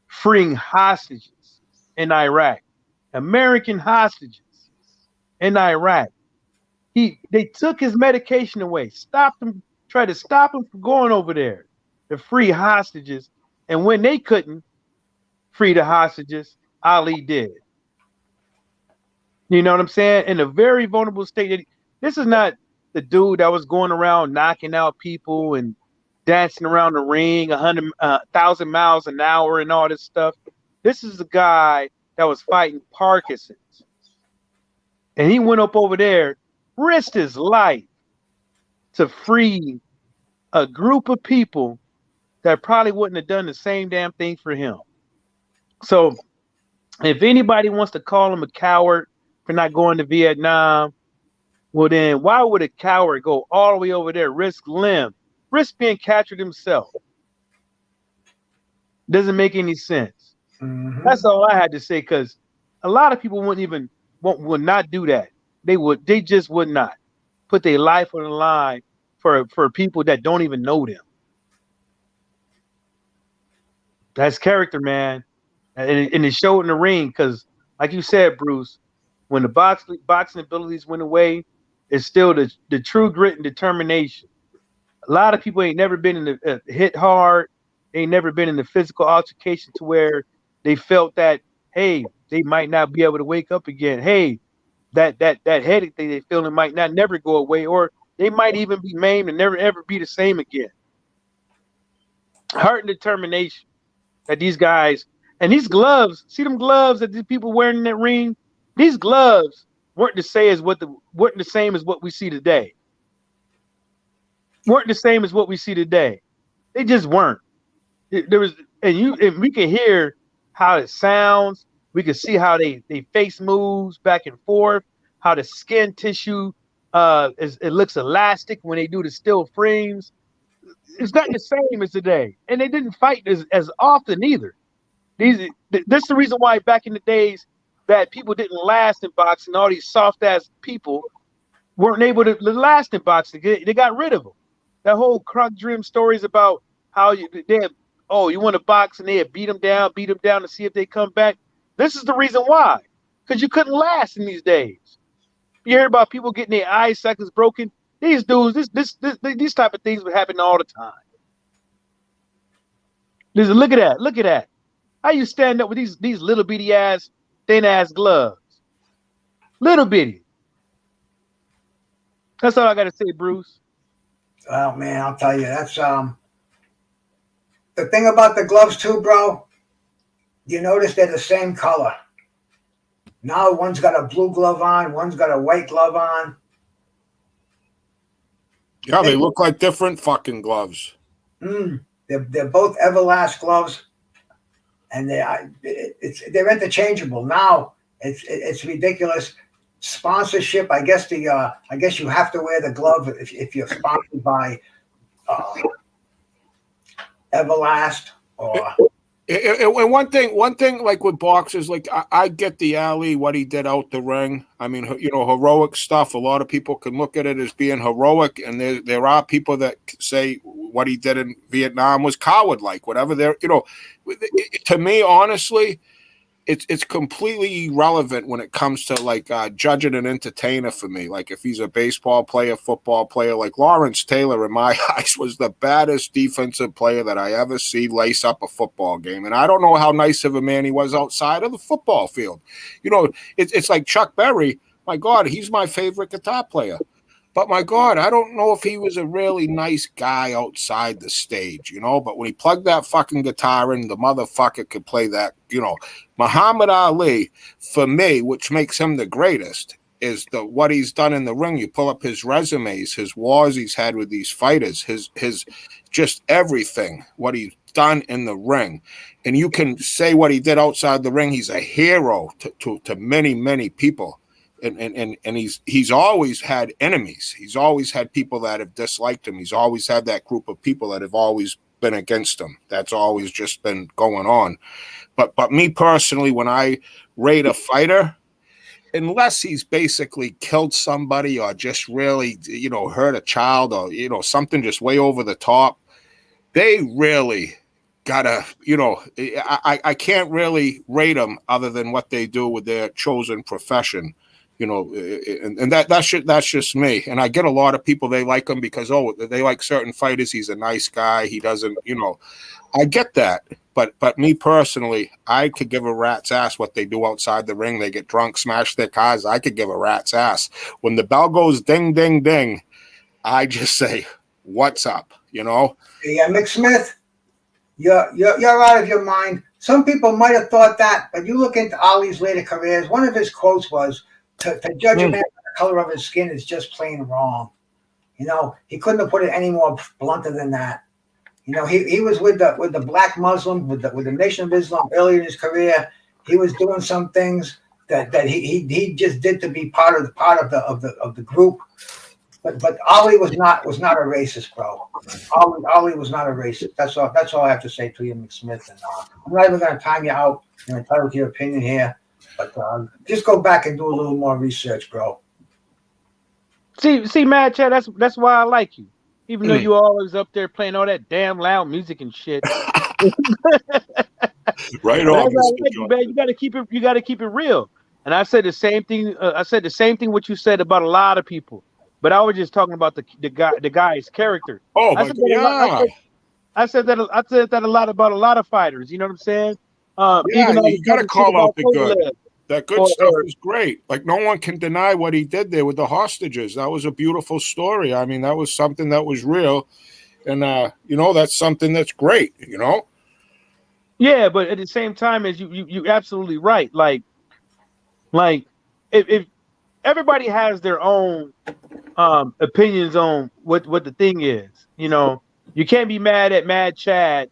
freeing hostages in Iraq, American hostages in Iraq. They took his medication away, tried to stop him from going over there to free hostages. And when they couldn't free the hostages, Ali did. You know what I'm saying? In a very vulnerable state. This is not the dude that was going around knocking out people and dancing around the ring 1,000 miles an hour and all this stuff. This is a guy that was fighting Parkinson's. And he went up over there, risked his life to free a group of people that probably wouldn't have done the same damn thing for him. So if anybody wants to call him a coward for not going to Vietnam, well then why would a coward go all the way over there, risk being captured himself? Doesn't make any sense. Mm-hmm. That's all I had to say, because a lot of people would not do that. They just would not put their life on the line for people that don't even know them. That's character, man, and it showed in the ring. Because, like you said, Bruce, when the boxing abilities went away, it's still the true grit and determination. A lot of people ain't never been in the hit hard. They ain't never been in the physical altercation to where they felt that, hey, they might not be able to wake up again. Hey, that headache they feeling might not never go away, or they might even be maimed and never ever be the same again. Heart and determination that these guys, and these gloves, see them gloves that these people wearing in that ring. These gloves weren't weren't the same as what we see today. Weren't the same as what we see today. They just weren't. There was, and we can hear how it sounds. We can see how they face moves back and forth. How the skin tissue it looks elastic when they do the still frames. It's not the same as today, and they didn't fight as often either. This is the reason why back in the days that people didn't last in boxing. All these soft ass people weren't able to last in boxing. They got rid of them. That whole Crunk Dream stories about how you want to box, and they had beat them down to see if they come back. This is the reason why, because you couldn't last in these days. You hear about people getting their eye sockets broken. These dudes, these type of things would happen all the time. Look at that. How you stand up with these little bitty ass, thin ass gloves? Little bitty. That's all I got to say, Bruce. Oh man, I'll tell you, that's the thing about the gloves too, bro. You notice they're the same color. Now one's got a blue glove on, one's got a white glove on. Yeah, they look like different fucking gloves. They're both Everlast gloves, and they're interchangeable. Now it's ridiculous. Sponsorship, I guess you have to wear the glove if you're sponsored by Everlast or. And one thing, like with boxers, like I get the alley, what he did out the ring. I mean, heroic stuff. A lot of people can look at it as being heroic, and there are people that say what he did in Vietnam was coward-like. Whatever to me, honestly, it's completely irrelevant when it comes to like judging an entertainer for me. Like if he's a baseball player, football player, like Lawrence Taylor in my eyes was the baddest defensive player that I ever see lace up a football game. And I don't know how nice of a man he was outside of the football field. It's like Chuck Berry. My God, he's my favorite guitar player. But my God, I don't know if he was a really nice guy outside the stage, But when he plugged that fucking guitar in, the motherfucker could play that, Muhammad Ali, for me, which makes him the greatest, is what he's done in the ring. You pull up his resumes, his wars he's had with these fighters, his just everything, what he's done in the ring. And you can say what he did outside the ring. He's a hero to many, many people. And he's always had enemies. He's always had people that have disliked him. He's always had that group of people that have always been against him. That's always just been going on. But me personally, when I rate a fighter, unless he's basically killed somebody or just really, hurt a child or, something just way over the top, they really gotta, I can't really rate them other than what they do with their chosen profession. And that's just me. And I get a lot of people, they like him because, they like certain fighters. He's a nice guy. He doesn't, I get that. But me personally, I could give a rat's ass what they do outside the ring. They get drunk, smash their cars. I could give a rat's ass. When the bell goes ding, ding, ding, I just say, what's up, Yeah, Mick Smith, you're out of your mind. Some people might have thought that, but you look into Ali's later careers, one of his quotes was, to judge a man by the color of his skin is just plain wrong. He couldn't have put it any more blunter than that. He was with the black Muslim, with the Nation of Islam early in his career. He was doing some things that he just did to be part of the group. But Ollie was not a racist, bro. Ollie was not a racist. That's all. That's all I have to say to you, McSmith. And I'm not even going to time you out. You're entitled to your opinion here, but just go back and do a little more research, bro. See, Mad Chad, that's why I like you. Even though you always up there playing all that damn loud music and shit. Right But on, that's why I Mr. like you, man. You gotta keep it. You gotta keep it real. And I said the same thing. I said the same thing what you said about a lot of people. But I was just talking about the guy's character. Oh I my said God, that a lot, yeah. I said that a lot about a lot of fighters. You know what I'm saying? Yeah, Even I was you got to talking shit call out about the good. Kovalev, That good or, stuff or was great. Like, no one can deny what he did there with the hostages. That was a beautiful story. I mean, that was something that was real. And, that's something that's great, yeah, but at the same time, as you absolutely right. Like if everybody has their own opinions on what the thing is, you can't be mad at Mad Chad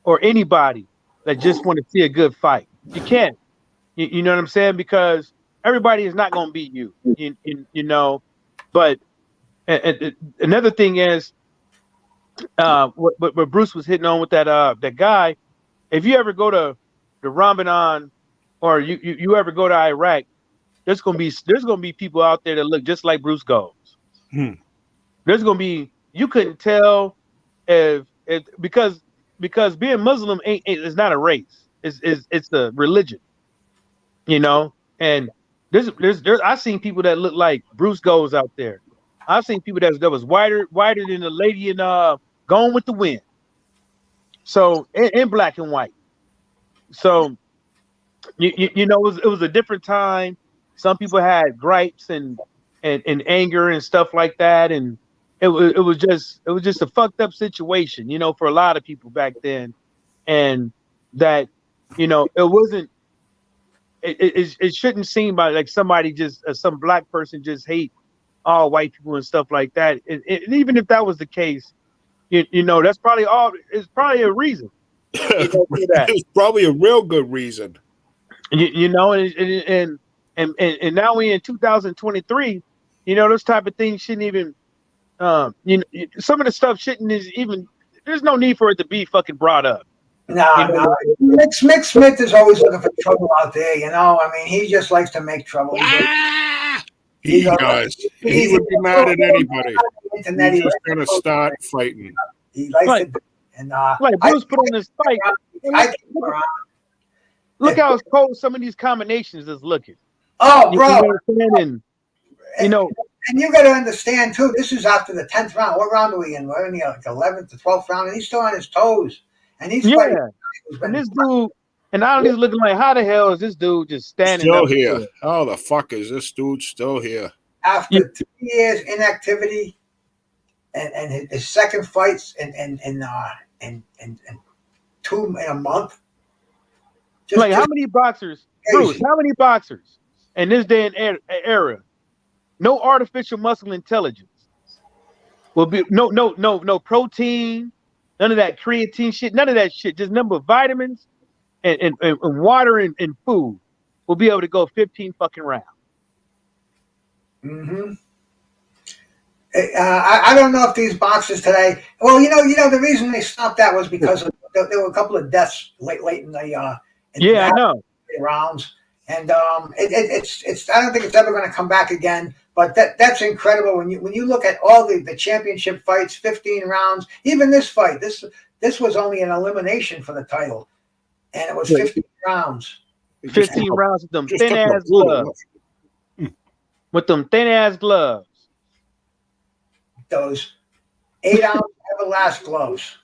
or anybody that just want to see a good fight. You can't. You know what I'm saying? Because everybody is not going to beat you. But another thing is what Bruce was hitting on with that guy. If you ever go to the Ramadan, or you ever go to Iraq, there's gonna be people out there that look just like Bruce Goes. Hmm. There's gonna be, you couldn't tell if because being Muslim is not a race. It's a religion, And there's I've seen people that look like Bruce Goes out there. I've seen people that was whiter than the lady in Gone with the Wind. So in black and white. So it was a different time. Some people had gripes and anger and stuff like that, and it was just a fucked up situation, for a lot of people back then, and that it wasn't. It shouldn't seem like somebody just some black person just hate all white people and stuff like that. And even if that was the case, that's probably all. It's probably a reason, for that. It's probably a real good reason. And now we in 2023. Those type of things shouldn't even. Some of the stuff shouldn't even. There's no need for it to be fucking brought up. No. Mick Smith is always looking for trouble out there. I mean, he just likes to make trouble. He does. He would be mad at anybody. He's just gonna start fighting. He likes to, and like Bruce put on this fight. Look how cold some of these combinations is looking. Oh, bro. And you got to understand too. This is after the 10th round. What round are we in? We're in the 11th, the 12th round, and he's still on his toes. And he's fighting. And this dude, and I was looking like, how the hell is this dude just standing still up here? there? How the fuck is this dude still here? After 2 years inactivity, and his second fights and 2 in a month. How many boxers, Bruce? How many boxers in this day and era? No artificial muscle intelligence. Will be no protein, none of that creatine shit, none of that shit. Just number of vitamins and water and food will be able to go 15 fucking rounds. Mm-hmm. I don't know if these boxers today. Well, the reason they stopped that was because there were a couple of deaths late in the I know rounds, and it's I don't think it's ever going to come back again. But that's incredible when you look at all the championship fights, 15 rounds. Even this fight, this was only an elimination for the title, and it was 15 rounds. 15 rounds with them thin ass gloves. With them thin ass gloves. Those 8-ounce Everlast gloves.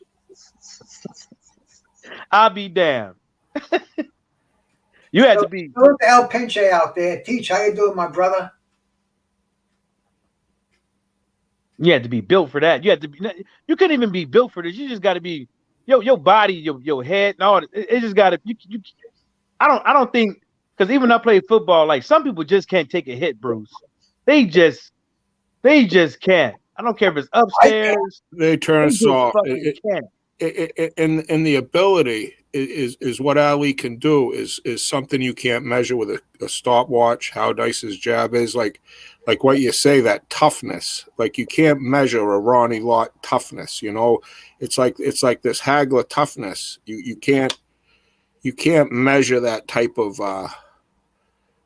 I'll be damned. You had to be. Look at El Pinche out there. Teach, how you doing, my brother? You had to be built for that. You couldn't even be built for this. You just got to be your body, your head, and all. It just got to. I don't think, because even I play football. Like, some people just can't take a hit, Bruce. They just can't. I don't care if it's upstairs. They turn soft. in the ability is what Ali can do is something you can't measure with a stopwatch. How nice his jab is, like what you say, that toughness. Like you can't measure a Ronnie Lott toughness. You know, it's like this Hagler toughness. You can't measure that type of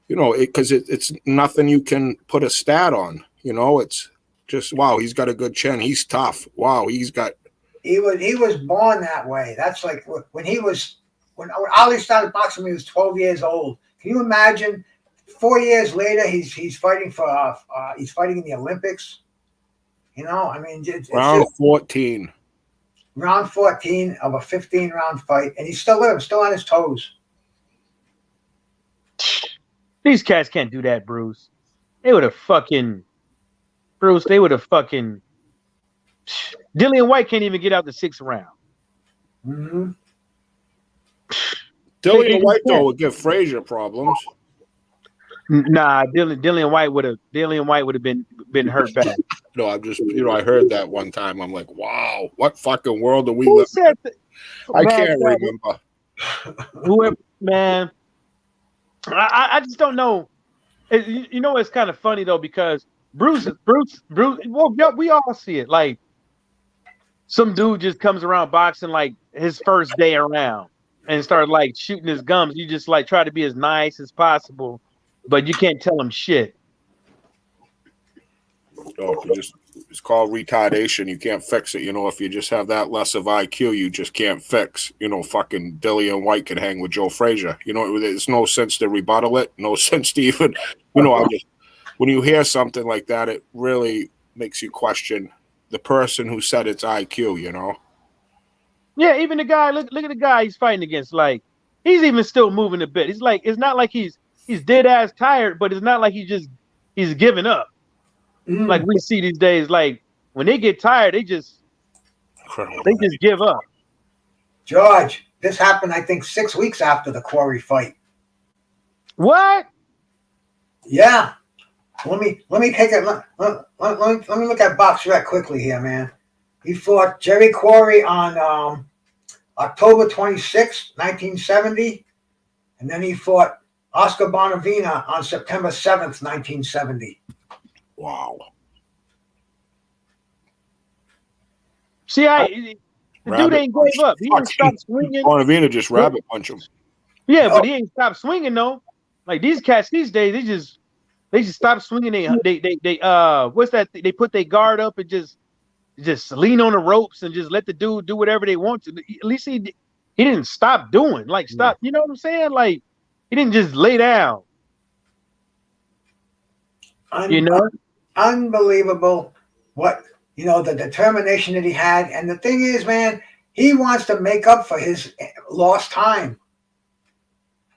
you know, because it's nothing you can put a stat on. You know, it's just wow, he's got a good chin. He's tough. Wow, he's got. He was born that way. That's like when Ali started boxing when he was 12 years old. Can you imagine? 4 years later, he's fighting for he's fighting in the Olympics. You know, I mean, it's Round 14. Round 14 of a 15-round fight, and he's still on his toes. These cats can't do that, Bruce. They would have fucking Dillian White can't even get out the 6th round. Mm-hmm. Dillian White though would give Frazier problems. Nah, Dillian White would have been hurt bad. No, I'm just I heard that one time. I'm like, wow, what fucking world are we living in? I can't remember. Whoever, man, I just don't know. You know, it's kind of funny though because Bruce. Well, we all see it. Like some dude just comes around boxing like his first day around and start like shooting his gums. You just like try to be as nice as possible, but you can't tell him shit. Oh, it's called retardation. You can't fix it. You know, if you just have that less of IQ, you just can't fix. You know, fucking Dillian White can hang with Joe Frazier. You know, there's no sense to rebuttal it. No sense to even, when you hear something like that, it really makes you question the person who said it's IQ, you know? Yeah, even the guy, look at the guy he's fighting against. Like, he's even still moving a bit. He's like, it's not like he's dead ass tired, but it's not like he's giving up. Like we see these days, like when they get tired, they just give up. George, this happened, I think, 6 weeks after the Quarry fight. What? Yeah. Let me take it. Let me look at BoxRec quickly here, man. He fought Jerry Quarry on October 26, 1970, and then he fought Oscar Bonavina on September 7th, 1970. Wow. See, the dude ain't gave up. He didn't stop swinging. Bonavina just rabbit punch him. Yeah, but he ain't stopped swinging though. Like these cats these days, they just stop swinging. They what's that? They put their guard up and just lean on the ropes and just let the dude do whatever they want to. At least he didn't stop doing. Like stop. You know what I'm saying? Like he didn't just lay down. You know. Unbelievable what the determination that he had. And the thing is, man, he wants to make up for his lost time.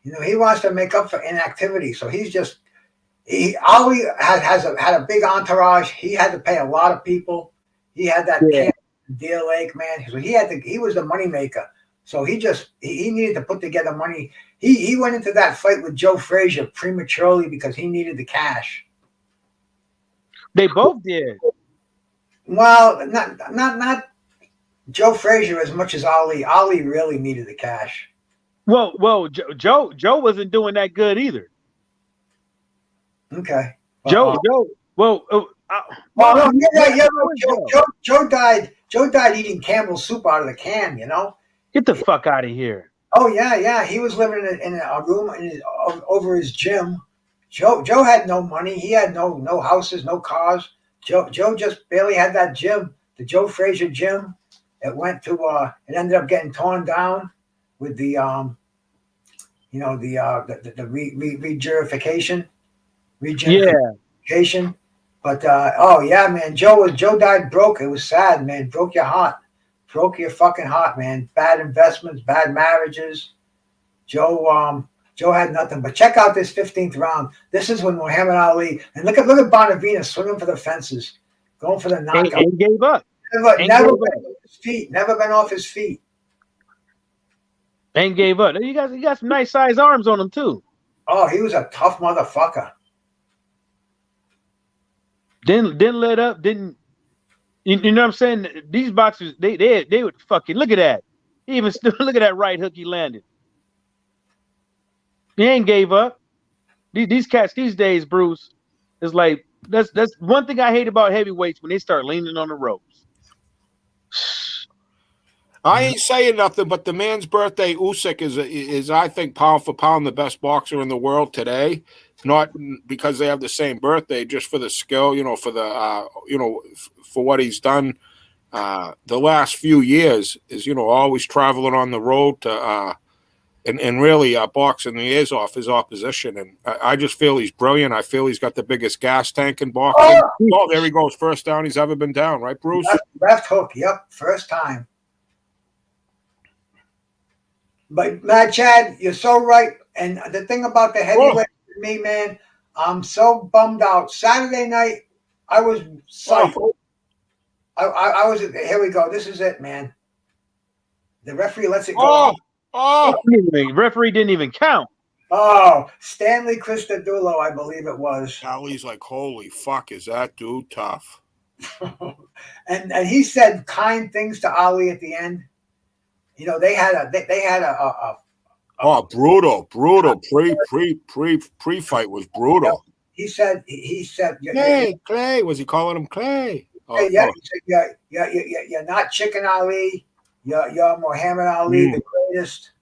He wants to make up for inactivity. So Ali had a big entourage. He had to pay a lot of people. He had that camp in Deer Lake, man. So he was the money maker. So he needed to put together money. He went into that fight with Joe Frazier prematurely because he needed the cash. They both did. Well, not Joe Frazier as much as Ali. Ali really needed the cash. Well, Joe wasn't doing that good either. Okay. Joe. Well, no, you're right. Joe died. Joe died eating Campbell's soup out of the can. Get the fuck out of here. Oh yeah. He was living in a room over his gym. Joe had no money. He had no houses, no cars. Joe just barely had that gym, the Joe Frazier gym. It it ended up getting torn down with the rejuvenation. But man, Joe died broke. It was sad, man. Broke your heart. Broke your fucking heart, man. Bad investments, bad marriages. Joe had nothing. But check out this 15th round. This is when Muhammad Ali, and look at Bonavina swinging for the fences, going for the knockout. And gave up. Never been off his feet. Never been off his feet. And gave up. You got some nice size arms on him too. Oh, he was a tough motherfucker. Didn't let up. Didn't You know what I'm saying? These boxers, they would fucking look at that. He even still look at that right hook he landed. He ain't gave up. These cats these days, Bruce, is like that's one thing I hate about heavyweights when they start leaning on the ropes. I ain't saying nothing, but the man's birthday, Usyk, is I think pound for pound the best boxer in the world today. Not because they have the same birthday, just for the skill, for the for what he's done the last few years. Is always traveling on the road to and really boxing the ears off his opposition. And I just feel he's brilliant. I feel he's got the biggest gas tank in boxing. Oh, there he goes, first down he's ever been down, right, Bruce? Left hook, yep, first time. But Mad Chad, you're so right. And the thing about the heavyweight with me, man, I'm so bummed out. Saturday night, I was psyched. I was. Here we go. This is it, man. The referee lets it go. The referee didn't even count. Oh, Stanley Christodoulou, I believe it was. Ali's like, holy fuck, is that dude tough? and he said kind things to Ali at the end. They had a brutal pre-fight was brutal. He said Clay, was he calling him Clay? He said, you're not Chicken Ali, you're Muhammad Ali, the greatest.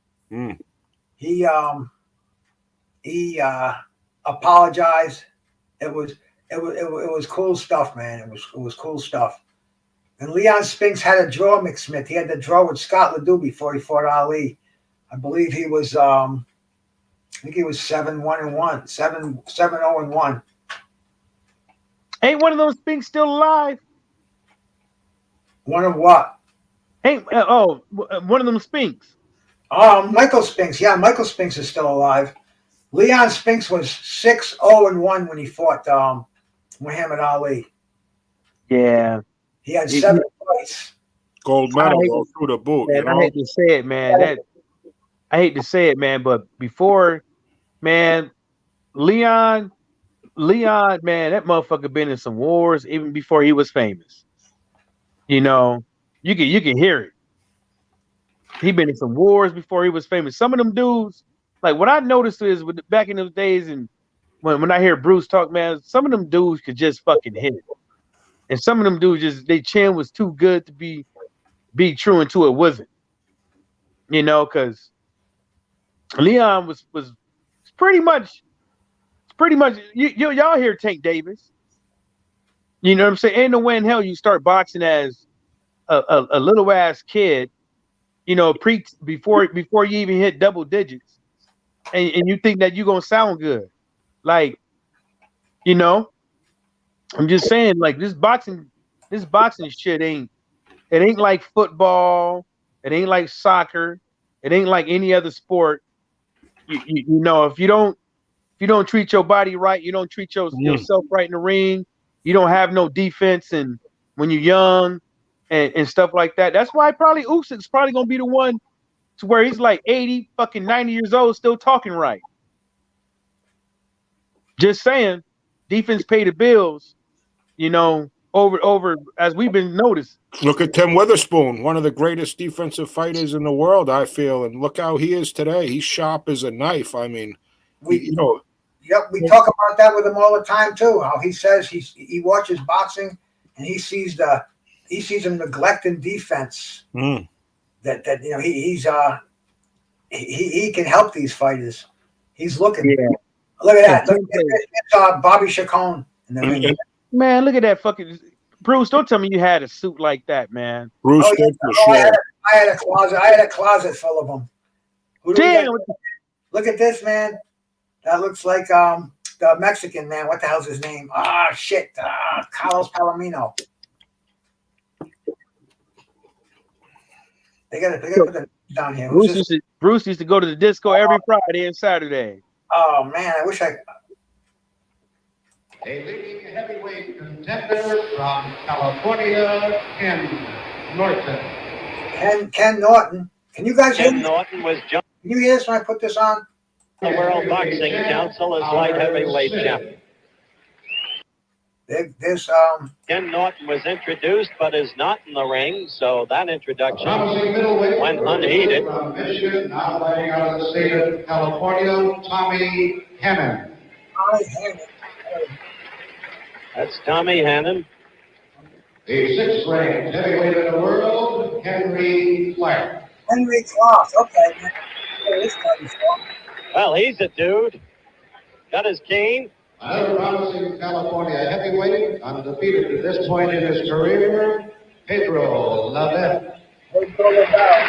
He apologized. It was cool stuff, man. It was cool stuff. And Leon Spinks had a draw, McSmith. He had the draw with Scott Ledoux before he fought Ali. I believe he was, I think he was 7-1-1, 7-0-1. Ain't one of those Spinks still alive? One of what? One of them Spinks. Michael Spinks. Yeah, Michael Spinks is still alive. Leon Spinks was 6-0-1 when he fought Muhammad Ali. Yeah. He had 7 fights. Gold medal through the boot. Man, I hate to say it, man. I hate to say it, man, but before, man, Leon, man, that motherfucker been in some wars even before he was famous. You can hear it. He been in some wars before he was famous. Some of them dudes, like what I noticed is back in those days, and when I hear Bruce talk, man, some of them dudes could just fucking hit it. And some of them dudes their chin was too good to be true until it wasn't. Because Leon was pretty much y'all hear Tank Davis. You know what I'm saying? Ain't no way in hell you start boxing as a little ass kid, before you even hit double digits, and you think that you're gonna sound good. Like, I'm just saying, like this boxing shit ain't like football, it ain't like soccer, it ain't like any other sport. If you don't treat your body right, you don't treat yourself right in the ring, you don't have no defense, and when you're young and stuff like that. That's why probably Usyk's probably gonna be the one to where he's like 80, fucking 90 years old, still talking right. Just saying, defense pay the bills, over as we've been noticed. Look at Tim Witherspoon, one of the greatest defensive fighters in the world, I feel, and look how he is today. He's sharp as a knife. I mean, we talk about that with him all the time too. How he says he watches boxing and he sees him neglecting defense. That he can help these fighters. He's looking. Yeah. Look at that. Look at Bobby Chacon in the ring. Man, look at that fucking Bruce. Don't tell me you had a suit like that, man. Bruce, I had a closet. I had a closet full of them. Damn. Look at this, man. That looks like the Mexican man. What the hell's his name? Shit. Carlos Palomino. They got to put them down here. Bruce used to go to the disco every Friday and Saturday. Oh man, I wish I. A leading heavyweight contender from California, Ken Norton. Ken Norton. Can you guys hear me? Norton was Can you hear this when I put this on? The World Boxing Council as light heavyweight champion. There's Ken Norton was introduced, but is not in the ring, so that introduction went unheeded. From Michigan, now fighting out of the state of California, Tommy Hannon. That's Tommy Hannon. The sixth ranked heavyweight in the world, Henry Clark. Henry Clark. Okay, man. This guy is Well, he's a dude. Got his cane. Another promising California heavyweight, undefeated to this point in his career, Pedro Lavette. All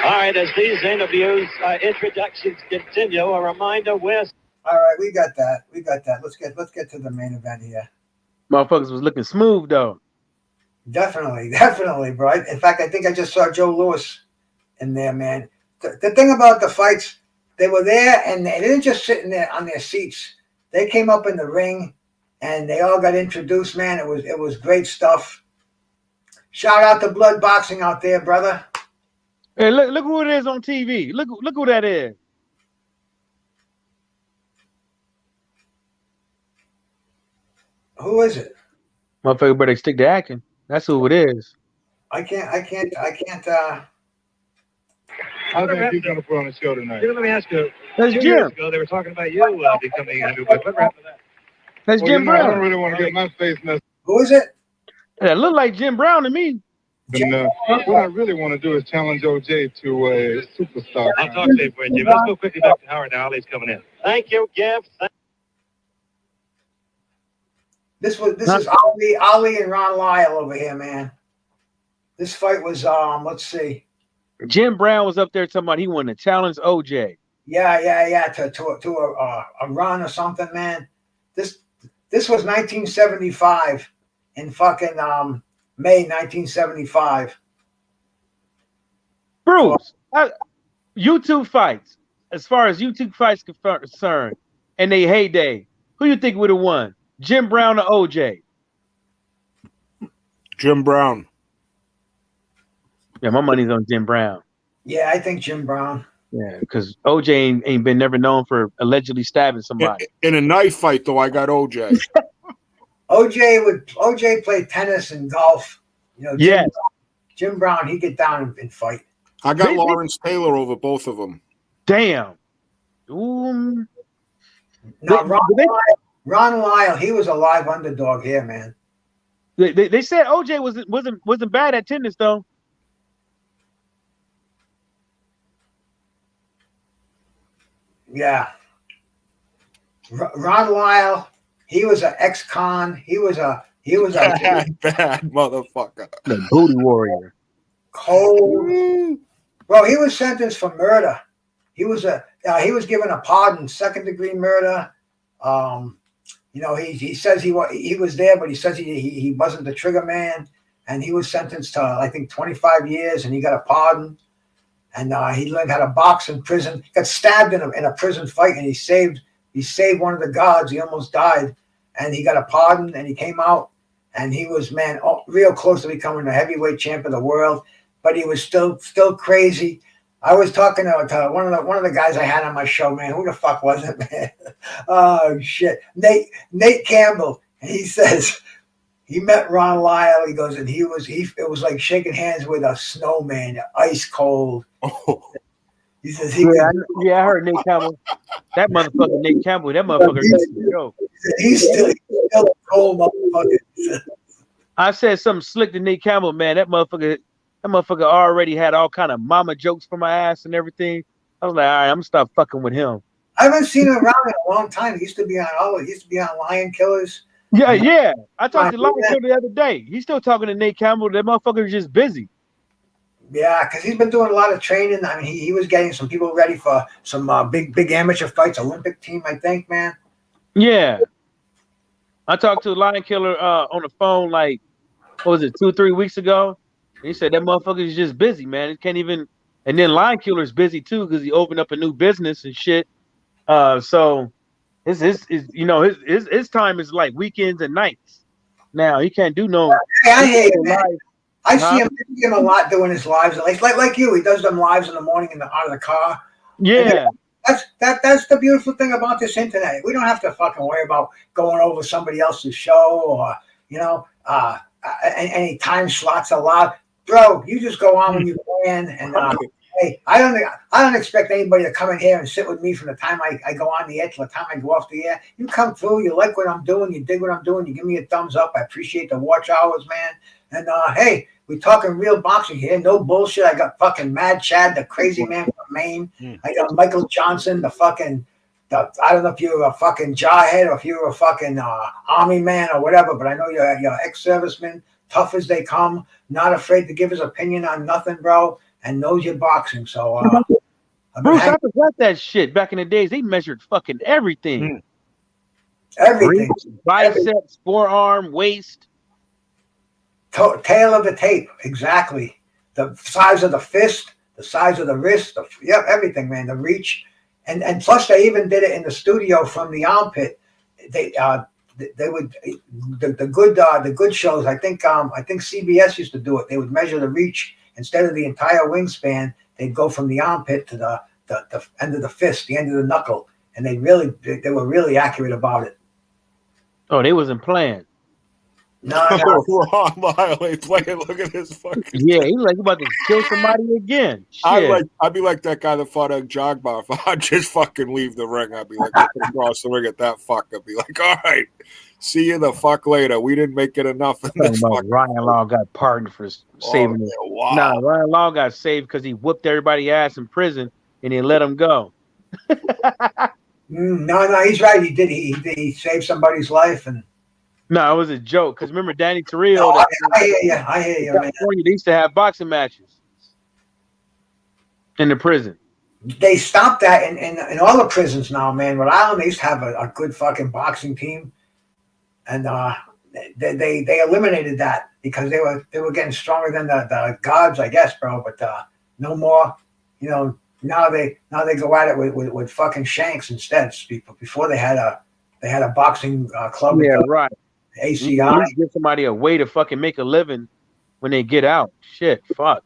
right, as these introductions continue, a reminder, we're... All right, we got that. Let's get to the main event here. Motherfuckers was looking smooth though. Definitely, bro. In fact, I think I just saw Joe Louis in there, man. The thing about the fights, they were there and they didn't just sit in there on their seats. They came up in the ring and they all got introduced, man. It was great stuff. Shout out to Blood Boxing out there, brother. Hey, look who it is on TV. Look who that is. Who is it? Motherfucker better stick to acting. That's who it is. I can't. I think you're going to put on a show tonight. Let me ask you. That's 2 Jim. years ago, they were talking about you becoming a heavyweight. What happened to that? That's Well, Jim I Brown. don't really want to get my face messed Who is it? That look like Jim Brown to me. up. And, what I really want to do is challenge OJ to a superstar. I'll talk to you for you, Jim. Let's go quickly back to Howard now. Ali's coming in. Thank you, Gibbs. This is Ali and Ron Lyle over here, man. This fight was let's see. Jim Brown was up there talking about he wanted to challenge OJ. Yeah. To a run or something, man. This was 1975 in fucking May 1975. Bruce, YouTube fights. As far as YouTube fights concerned, and they heyday, who you think would have won? Jim Brown or OJ? Jim Brown. Yeah, my money's on Jim Brown. Yeah, I think Jim Brown. Yeah, because OJ ain't been never known for allegedly stabbing somebody. In a knife fight, though, I got OJ. OJ played tennis and golf. You know, Jim Brown, he'd get down and fight. I got Lawrence Taylor over both of them. Damn. No, Ron Lyle, he was a live underdog here, man. They said OJ wasn't bad at tennis though. Yeah. Ron Lyle, he was an ex-con. He was a bad motherfucker. The booty warrior. Cold. Bro, he was sentenced for murder. He was given a pardon, second-degree murder. You know, he says he was there, but he says he wasn't the trigger man, and he was sentenced to I think 25 years, and he got a pardon. And he learned how to box in prison. Got stabbed in a prison fight, and he saved one of the guards. He almost died, and he got a pardon, and he came out, and he was real close to becoming the heavyweight champ of the world, but he was still crazy. I was talking to one of the guys I had on my show, man. Who the fuck was it, man? Oh shit, Nate Campbell, and he says he met Ron Lyle. He goes, and it was like shaking hands with a snowman, ice cold. Oh. He says I heard Nate Campbell. That motherfucker is a joke. He's still a cold motherfucker. I said something slick to Nate Campbell, man. That motherfucker already had all kind of mama jokes for my ass and everything. I was like, all right, I'm gonna stop fucking with him. I haven't seen him around in a long time. He used to be on Lion Killers. Yeah. I talked to Lion Killer the other day. He's still talking to Nate Campbell. That motherfucker is just busy. Yeah, because he's been doing a lot of training. I mean, he was getting some people ready for some big amateur fights, Olympic team, I think, man. Yeah. I talked to Lion Killer on the phone like, what was it, 2 or 3 weeks ago? He said that motherfucker is just busy, man. He can't even. And then Lion Killer's busy too because he opened up a new business and shit. So his time is like weekends and nights. Now he can't do no. I hate it, man. I see him a lot doing his lives. Like you, he does them lives in the morning out of the car. Yeah. That's the beautiful thing about this internet. We don't have to fucking worry about going over somebody else's show or Any time slots allowed. Bro, you just go on when you can. And hey, I don't expect anybody to come in here and sit with me from the time I go on the air till the time I go off the air. You come through, you like what I'm doing, you dig what I'm doing, you give me a thumbs up. I appreciate the watch hours, man. And hey, we're talking real boxing here, no bullshit. I got fucking Mad Chad, the crazy man from Maine. I got Michael Johnson, I don't know if you're a fucking jarhead or if you're a fucking army man or whatever, but I know you're ex-serviceman, tough as they come, not afraid to give his opinion on nothing, bro, and knows your boxing. So, Bruce, I forgot that shit. Back in the days, they measured fucking everything. Everything. Reach, biceps, forearm, waist. Tail of the tape, exactly. The size of the fist, the size of the wrist, everything, man. The reach. And plus, they even did it in the studio from the armpit. They would the good shows. I think CBS used to do it. They would measure the reach instead of the entire wingspan. They'd go from the armpit to the end of the fist, the end of the knuckle, and they were really accurate about it. Oh, they wasn't playing. No. Wrong, Miley playing. Look at this fucking. Yeah, he's like about to kill somebody again. Shit. I'd be like that guy that fought at Jog Bar. If I'd just fucking leave the ring, I'd be like, looking across the ring at that fuck. I'd be like, all right, see you the fuck later. We didn't make it enough. In this Ryan Law got pardoned for saving it. Wow. Nah, Ryan Law got saved because he whooped everybody's ass in prison and he let him go. No, he's right. He did. He saved somebody's life and. No, it was a joke. Because remember Danny Torrio? No, I hear you, man. They used to have boxing matches in the prison. They stopped that in all the prisons now, man. Rhode Island, they used to have a good fucking boxing team, and they eliminated that because they were getting stronger than the gods, I guess, bro. But no more. Now they go at it with fucking shanks instead. Before they had a boxing club. Yeah, right. ACI. Give somebody a way to fucking make a living when they get out. Shit, fuck.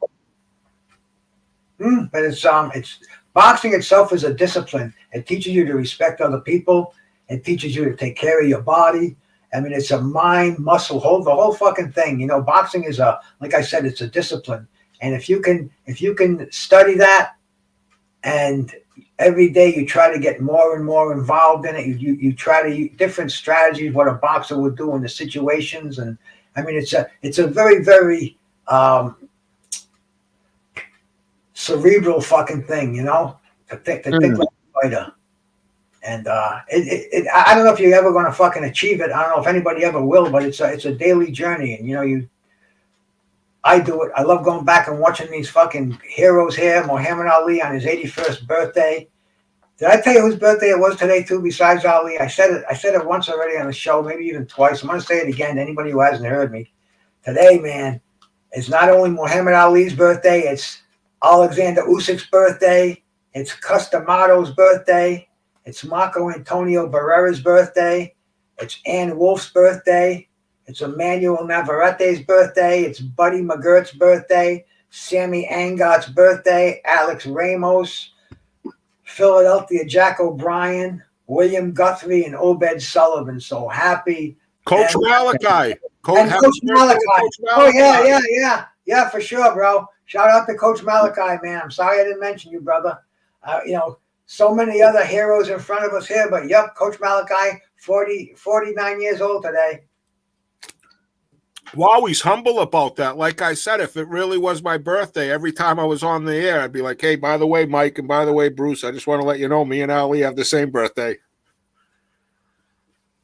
But it's boxing itself is a discipline. It teaches you to respect other people. It teaches you to take care of your body. I mean, it's a mind, muscle, the whole fucking thing. Boxing is like I said, it's a discipline. And if you can study that, and every day you try to get more and more involved in it. You try to use different strategies, what a boxer would do in the situations. And I mean, it's a very, very cerebral fucking thing, to think like a fighter. And I don't know if you're ever going to fucking achieve it. I don't know if anybody ever will, but it's a daily journey. And, I do it. I love going back and watching these fucking heroes here. Muhammad Ali on his 81st birthday. Did I tell you whose birthday it was today too? Besides Ali, I said it once already on the show, maybe even twice. I'm going to say it again to anybody who hasn't heard me. Today, man, it's not only Muhammad Ali's birthday. It's Alexander Usyk's birthday. It's Cus D'Amato's birthday. It's Marco Antonio Barrera's birthday. It's Ann Wolf's birthday. It's Emmanuel Navarrete's birthday. It's Buddy McGirt's birthday. Sammy Angot's birthday. Alex Ramos. Philadelphia Jack O'Brien. William Guthrie and Obed Sullivan. So happy. Coach Malachi. Coach Malachi. Oh, yeah, for sure, bro. Shout out to Coach Malachi, man. I'm sorry I didn't mention you, brother. So many other heroes in front of us here, but yep, Coach Malachi, 49 years old today. Wow, he's humble about that. Like I said, if it really was my birthday, every time I was on the air, I'd be like, hey, by the way, Mike, and by the way, Bruce, I just want to let you know me and Ali have the same birthday.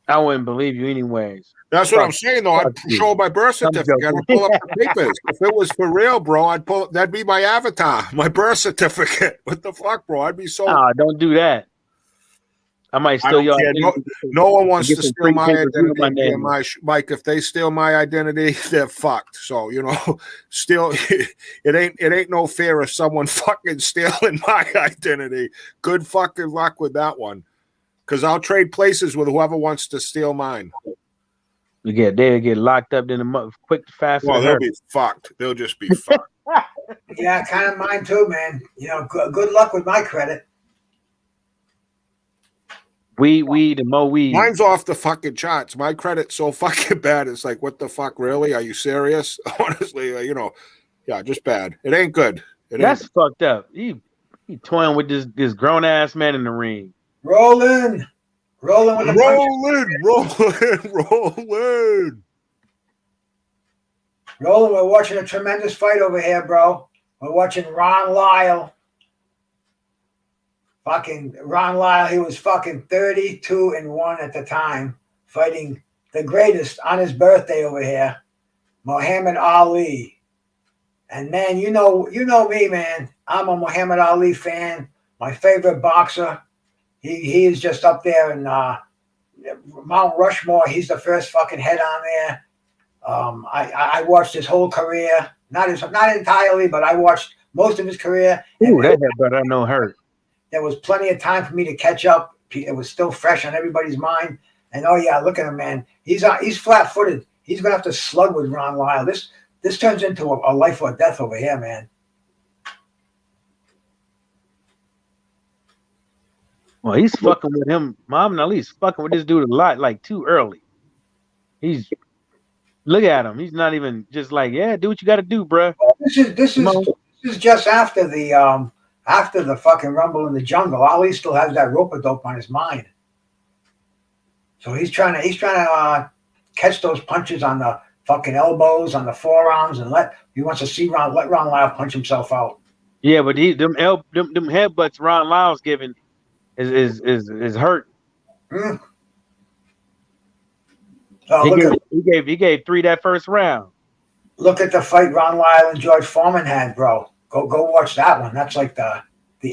I wouldn't believe you anyways. That's what I'm saying, though. I'd show my birth certificate. I'd pull up the papers. If it was for real, bro, that'd be my avatar, my birth certificate. What the fuck, bro? I'd be so. Nah, don't do that. I might steal your identity. No one wants to steal my identity. Mike, if they steal my identity, they're fucked. So, still, it ain't no fair if someone fucking stealing my identity. Good fucking luck with that one. Because I'll trade places with whoever wants to steal mine. They'll get locked up in a month, quick, fast. Well, they'll be fucked. They'll just be fucked. Yeah, kind of mine too, man. Good luck with my credit. Weed, and more weed. Mine's off the fucking charts. My credit's so fucking bad. It's like, what the fuck, really? Are you serious? Honestly, yeah, just bad. It ain't good. That's fucked up. He toying with this grown ass man in the ring. Rolling with the rolling. We're watching a tremendous fight over here, bro. We're watching Ron Lyle. Fucking Ron Lyle, he was fucking 32-1 at the time, fighting the greatest on his birthday over here, Muhammad Ali. And man, you know me, man. I'm a Muhammad Ali fan. My favorite boxer. He is just up there in Mount Rushmore. He's the first fucking head on there. I watched his whole career, not entirely, but I watched most of his career. Ooh, that headbutt I know hurt. There was plenty of time for me to catch up. It was still fresh on everybody's mind. And oh yeah, look at him, man. He's flat-footed. He's gonna have to slug with Ron Lyle. This turns into a life or death over here, man. Well, he's fucking with him. Muhammad Ali's fucking with this dude a lot, like too early. Look at him. He's not even just like, yeah, do what you got to do, bro. Well, this is just after the fucking Rumble in the Jungle. Ali still has that rope-a-dope on his mind, so he's trying to catch those punches on the fucking elbows, on the forearms, and he wants to see let Ron Lyle punch himself out. Yeah, but them headbutts Ron Lyle's giving is hurt. Mm. He gave 3 that first round. Look at the fight Ron Lyle and George Foreman had, bro. Go watch that one. That's like the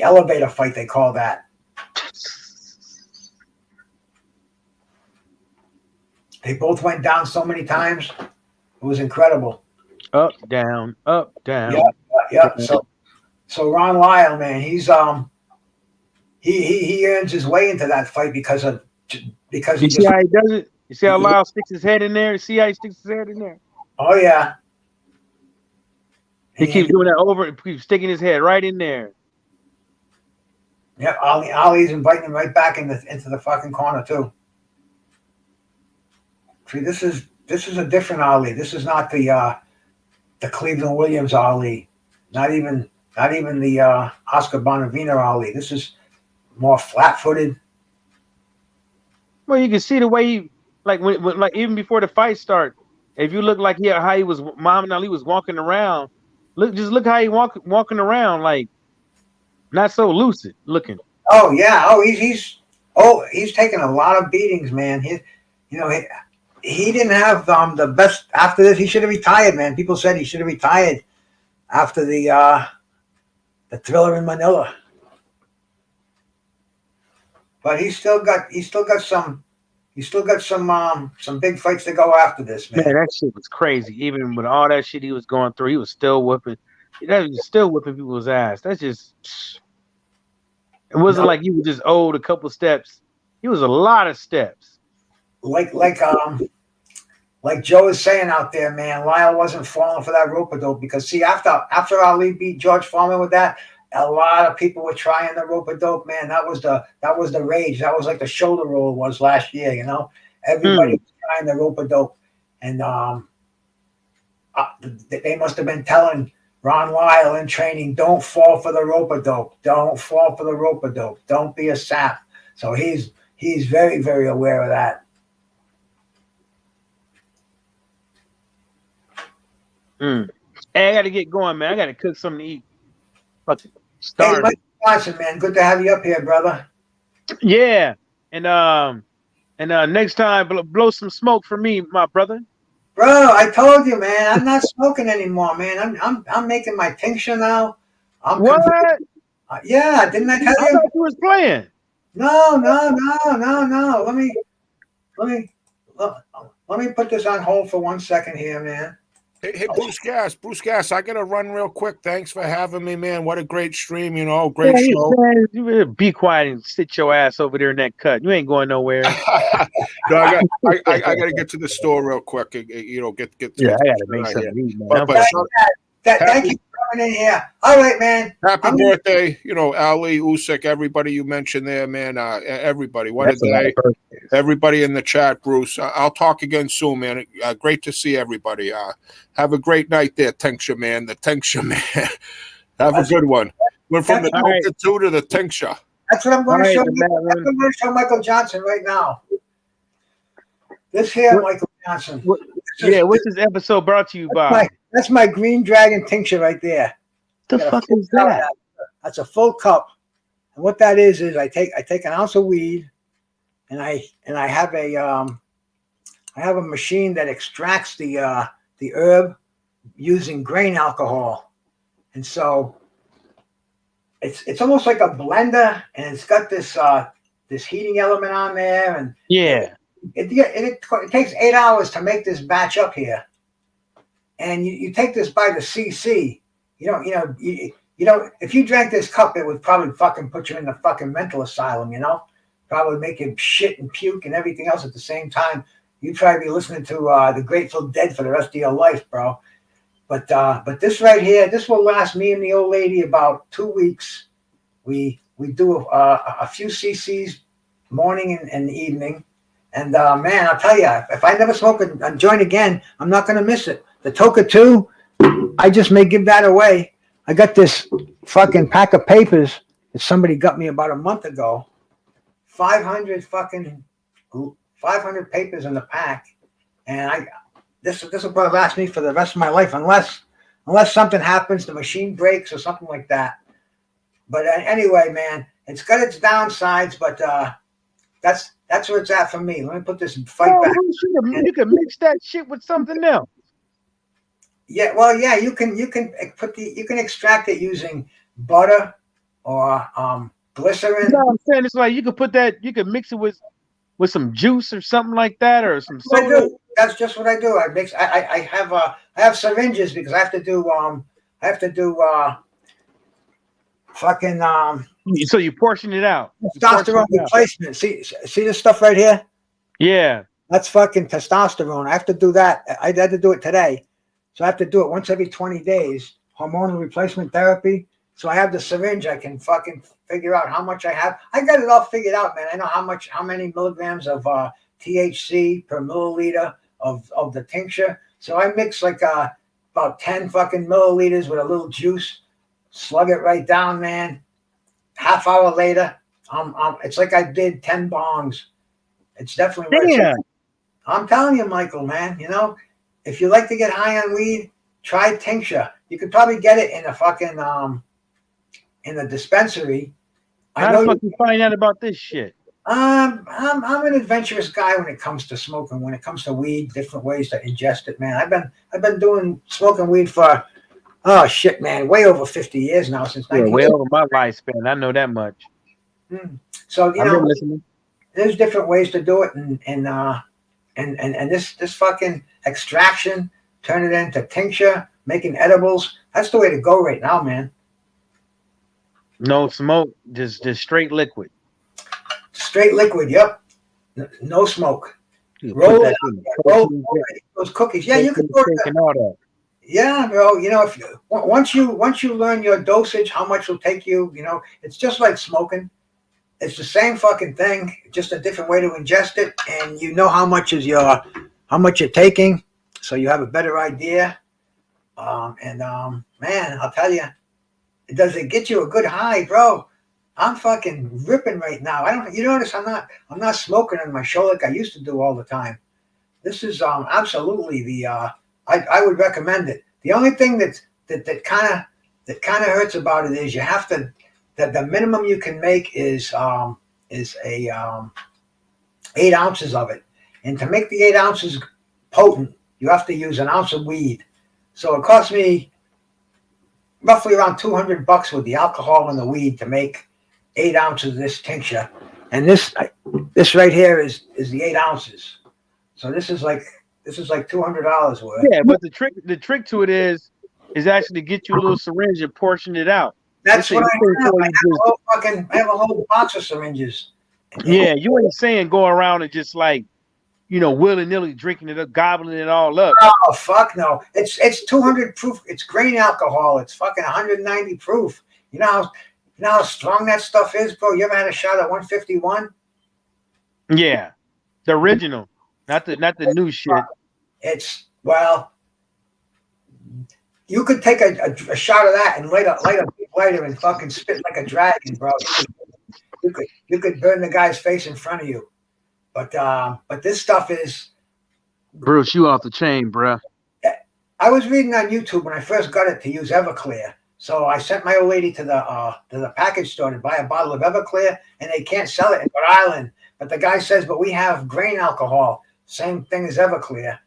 elevator fight, they call that. They both went down so many times. It was incredible. Up, down, up, down. Yeah. So Ron Lyle, man, he earns his way into that fight because you see how he does it? You see how Lyle sticks his head in there? You see how he sticks his head in there? Oh yeah. He keeps doing that over and keeps sticking his head right in there. Yeah, Ali's inviting him right back into the fucking corner too. See, this is a different Ali. This is not the Cleveland Williams Ali. Not even the Oscar Bonavena Ali. This is more flat-footed. Well, you can see the way he, like even before the fight start, if you look like how he was, Muhammad Ali was walking around. Look how he walking around, like not so lucid looking. Oh yeah. He's taken a lot of beatings, man. He didn't have the best after this. He should have retired, man. People said he should have retired after the Thriller in Manila. But he's still got some big fights to go after this, man. Man, that shit was crazy. Even with all that shit he was going through, he was still whipping. That was still whipping people's ass. That's just. It wasn't like he was just owed a couple steps. He was a lot of steps. Like Joe is saying out there, man, Lyle wasn't falling for that rope-a-dope because see, after Ali beat George Foreman with that, a lot of people were trying the rope-a-dope, man. That was the rage. That was like the shoulder roll was last year, you know. Everybody was trying the rope-a-dope, and they must have been telling Ron Lyle in training, don't fall for the rope-a-dope. Don't fall for the rope-a-dope. Don't be a sap. So he's very, very aware of that. Hey, I got to get going, man. I got to cook something to eat. Fucking starving. Hey, Mike Johnson, man. Good to have you up here, brother. Yeah, and next time blow some smoke for me, my brother. Bro, I told you, man. I'm not smoking anymore, man. I'm making my tincture now. What? Yeah, didn't I tell you? I thought you was playing. No. Let me put this on hold for 1 second here, man. Hey, Bruce Gas, I gotta run real quick. Thanks for having me, man. What a great stream, great show. Man, you better be quiet and sit your ass over there in that cut. You ain't going nowhere. No, I gotta get to the store real quick. Get. Yeah, I gotta make something to eat, man. But Thank you for coming in here. All right, man. Happy birthday, Ali, Usyk, everybody you mentioned there, man. Everybody, what a day. Everybody in the chat, Bruce. I'll talk again soon, man. Great to see everybody. Have a great night there, Tincture, man. The Tincture, man. Have a good one. Went from the Toka 2 to the Tincture. That's what I'm going to show you. I'm going to show Michael Johnson right now. This here, Michael Johnson. What's this episode brought to you by? That's my Green Dragon tincture right there. The fuck is that? That's a full cup. And what that is I take an ounce of weed, and I have a machine that extracts the herb using grain alcohol, and so it's almost like a blender, and it's got this heating element on there, and it takes 8 hours to make this batch up here. And you take this by the cc. You don't. If you drank this cup, it would probably fucking put you in the fucking mental asylum. Probably make you shit and puke and everything else at the same time. You'd probably be listening to the Grateful Dead for the rest of your life, bro. But this right here, this will last me and the old lady about 2 weeks. We do a few cc's morning and evening. And man, I'll tell you, if I never smoke a joint again, I'm not gonna miss it. The Toka 2, I just may give that away. I got this fucking pack of papers that somebody got me about a month ago. 500 papers in the pack, and this will probably last me for the rest of my life, unless something happens, the machine breaks or something like that. But anyway, man, it's got its downsides, but that's where it's at for me. Let me put this fight back. You can mix that shit with something else. Yeah, well, yeah, you can extract it using butter or glycerin. You know what I'm saying? It's like you can mix it with some juice or something like that, or some soda. That's just what I do. I have syringes because I have to do So you portion it out. Testosterone replacement. See this stuff right here? Yeah. That's fucking testosterone. I have to do that. I had to do it today. So I have to do it once every 20 days, hormonal replacement therapy. So I have the syringe. I can fucking figure out how much I have. I got it all figured out, man. I know how many milligrams of THC per milliliter of the tincture. So I mix like about 10 fucking milliliters with a little juice, slug it right down, man. Half hour later, it's like I did 10 bongs. It's definitely worth it. I'm telling you, Michael, man, if you like to get high on weed, try tincture. You could probably get it in a fucking in a dispensary. How the fuck you find out about this shit? I'm an adventurous guy when it comes to smoking. When it comes to weed, different ways to ingest it, man. I've been doing smoking weed for way over 50 years now, since way over my lifespan. I know that much. So there's different ways to do it, and this fucking extraction, turn it into tincture, making edibles. That's the way to go right now, man. No smoke, just straight liquid. Straight liquid, yep. No smoke. Roll those cookies. Yeah, you can do that. Yeah, bro. If once you learn your dosage, how much will take you, it's just like smoking. It's the same fucking thing, just a different way to ingest it, and you know how much you're taking, so you have a better idea. Man, I'll tell you, does it get you a good high, bro? I'm fucking ripping right now. You notice I'm not smoking on my show like I used to do all the time. This is absolutely I would recommend it. The only thing that kind of hurts about it is you have to. The minimum you can make is 8 ounces of it, and to make the 8 ounces potent, you have to use an ounce of weed. So it cost me roughly around $200 with the alcohol and the weed to make 8 ounces of this tincture, and this right here is the 8 ounces. So this is like $200 worth. Yeah, but the trick to it is actually get you a little syringe and portion it out. That's what I have. I have a whole box of syringes. Yeah, you ain't saying go around and just like willy nilly drinking it up, gobbling it all up. Oh fuck no! It's 200 proof. It's grain alcohol. It's fucking 190 proof. You know how strong that stuff is, bro. You ever had a shot at 151? Yeah, the original, not the new shit. It's well, you could take a shot of that and light a lighter and fucking spit like a dragon, bro. You could burn the guy's face in front of you. But this stuff is Bruce, you off the chain, bruh. I was reading on YouTube when I first got it to use Everclear. So I sent my old lady to the package store to buy a bottle of Everclear, and they can't sell it in Rhode Island. But the guy says, "But we have grain alcohol, same thing as Everclear."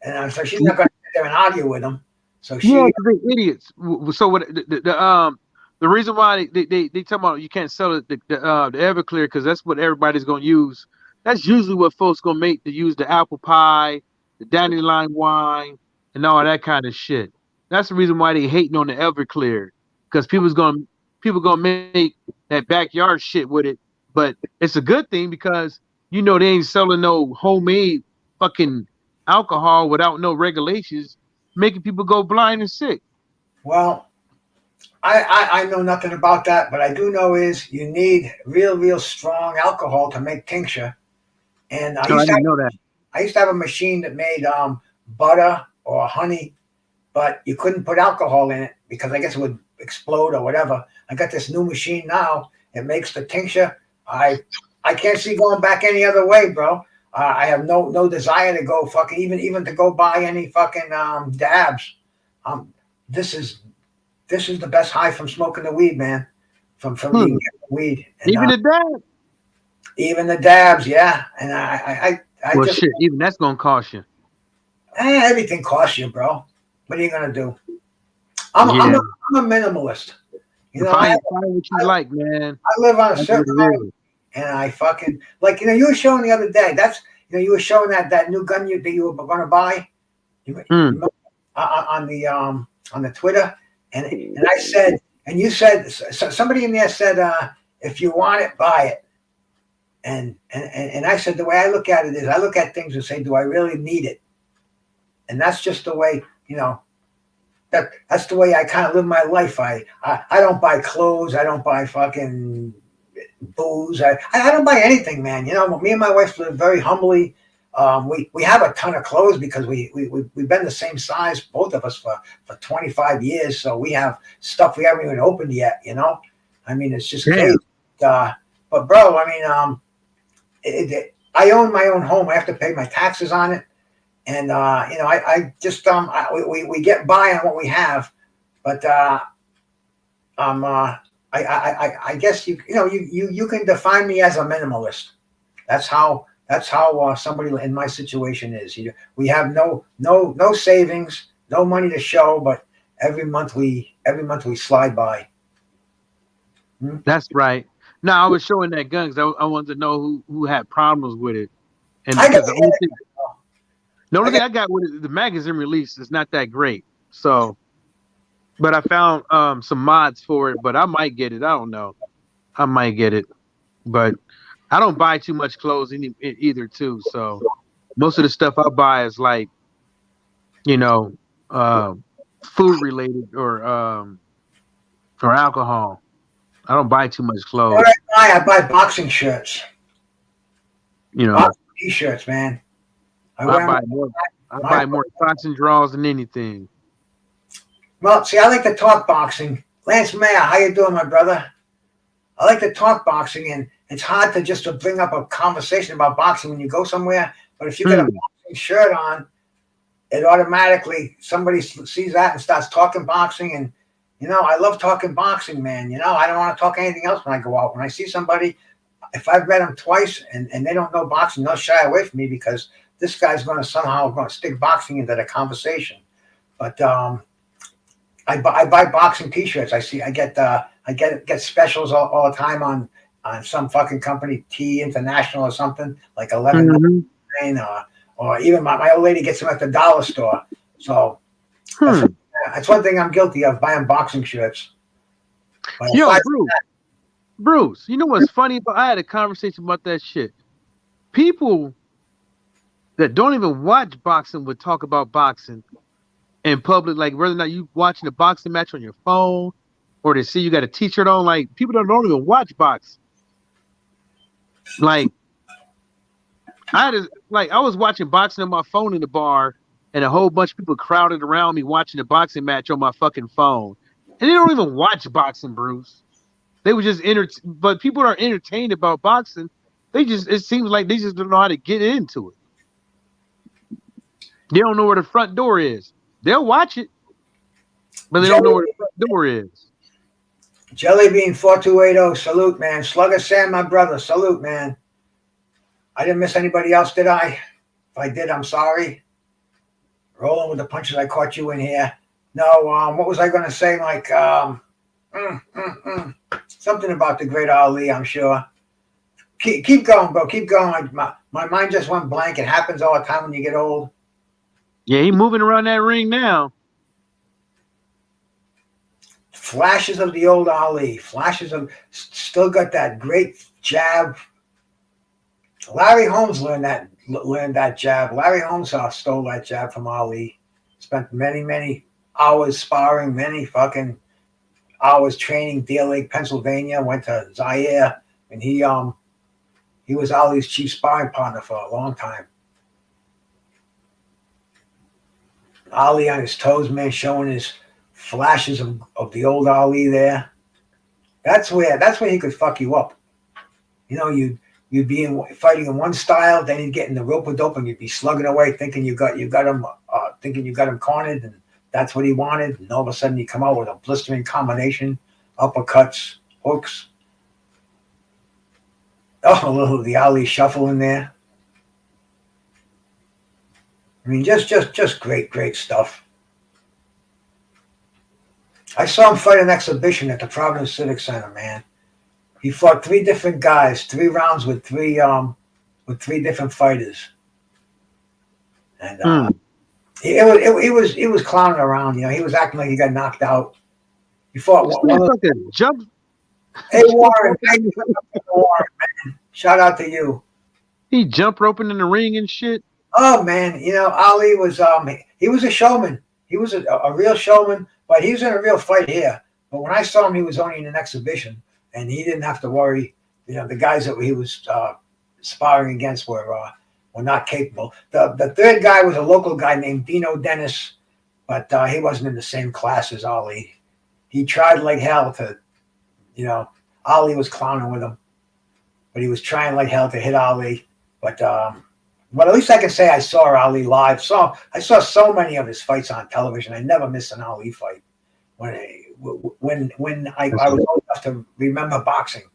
And so she's not going to sit there and argue with him. So they're idiots. So what the reason why they talk about you can't sell it the Everclear because that's what everybody's going to use. That's usually what folks going to make to use the apple pie, the dandelion wine, and all that kind of shit. That's the reason why they hating on the Everclear because people gonna make that backyard shit with it. But it's a good thing because they ain't selling no homemade fucking alcohol without no regulations, making people go blind and sick. Well, I know nothing about that, but I do know is you need real strong alcohol to make tincture. And I didn't know that. I used to have a machine that made butter or honey, but you couldn't put alcohol in it because I guess it would explode or whatever. I got this new machine now. It makes the tincture. I can't see going back any other way, bro. I have no desire to go fucking even to go buy any fucking dabs. This is the best high from smoking the weed, man. From the weed. And, even the dabs. Even the dabs, yeah. And I just shit. Even that's gonna cost you. Everything costs you, bro. What are you gonna do? I'm a minimalist. Find what you like, man. I live on a certain road, and I fucking like. You were showing the other day. That's you were showing that new gun that you were gonna buy. On the Twitter, and I said, and you said somebody in there said, if you want it, buy it. And I said the way I look at it is I look at things and say, do I really need it? And that's just the way that's the way I kind of live my life. I don't buy clothes. I don't buy fucking booze. I don't buy anything, man. Me and my wife live very humbly. We have a ton of clothes because we've been the same size, both of us, for 25 years. So we have stuff we haven't even opened yet. I mean, it's just crazy. But bro, I mean, I own my own home. I have to pay my taxes on it. And I just we get by on what we have, but I guess you can define me as a minimalist. That's how somebody in my situation is. We have no savings, no money to show, but every month we slide by. That's right. Now I was showing that gun because I wanted to know who had problems with it, and the only thing I got with it, the magazine release is not that great. So, but I found some mods for it. But I might get it. I don't know. I might get it, but I don't buy too much clothes either too. So most of the stuff I buy is like, food related or alcohol. I don't buy too much clothes. What I buy boxing shirts. Boxing t-shirts, man. I buy more socks and drawers than anything. Well, see, I like to talk boxing. Lance Mayer, how you doing, my brother? I like to talk boxing, and it's hard to bring up a conversation about boxing when you go somewhere. But if you get a boxing shirt on, it automatically somebody sees that and starts talking boxing. And I love talking boxing, man. I don't want to talk anything else when I go out. When I see somebody, if I've met them twice and they don't know boxing, they'll shy away from me because this guy's going to stick boxing into the conversation. But I buy boxing T-shirts. I get specials all the time on some fucking company, T International or something, like 11 or even my old lady gets them at the dollar store. So that's one thing I'm guilty of, buying boxing shirts. Bruce, you know what's funny? But I had a conversation about that shit. People that don't even watch boxing would talk about boxing in public, like whether or not you watching a boxing match on your phone or they see you got a t-shirt on. Like people don't even watch boxing. Like I was watching boxing on my phone in the bar, and a whole bunch of people crowded around me watching a boxing match on my fucking phone, and they don't even watch boxing, Bruce. They were just but people are entertained about boxing. It seems like they just don't know how to get into it. They don't know where the front door is. They'll watch it, but they don't know where the front door is. Jellybean 4280, salute, man. Slugger Sam, my brother, salute, man. I didn't miss anybody else, did I? If I did, I'm sorry. Rolling with the punches, I caught you in here. No, what was I going to say, Mike? Something about the great Ali, I'm sure. Keep going, bro. Keep going. My mind just went blank. It happens all the time when you get old. Yeah, he moving around that ring now. Flashes of the old Ali. Flashes of still got that great jab. Larry Holmes learned that jab. Larry Holmes stole that jab from Ali. Spent many hours sparring, many fucking hours training. Deer Lake, Pennsylvania. Went to Zaire, and he was Ali's chief sparring partner for a long time. Ali on his toes, man, showing his flashes of the old Ali there. That's where he could fuck you up. You know, you'd be fighting in one style, then you'd get in the rope-a-dope and you'd be slugging away, thinking you got him cornered, and that's what he wanted. And all of a sudden, you come out with a blistering combination, uppercuts, hooks. Oh, a little of the Ali shuffle in there. I mean, just great stuff. I saw him fight an exhibition at the Providence Civic Center, man. He fought 3 different guys, 3 rounds with 3 different fighters, and he was clowning around. You know, he was acting like he got knocked out. He fought one of the jump. Hey Warren, man. Shout out to you. He jump roping in the ring and shit. Oh man, you know, Ali was he was a showman. He was a real showman, but he was in a real fight here. But when I saw him, he was only in an exhibition, and he didn't have to worry. You know, the guys that he was sparring against were not capable. The third guy was a local guy named Dino Dennis, but he wasn't in the same class as Ali. He tried like hell to, you know, Ali was clowning with him, but he was trying like hell to hit Ali. But at least I can say I saw Ali live. I saw so many of his fights on television. I never missed an Ali fight when I was old enough to remember boxing.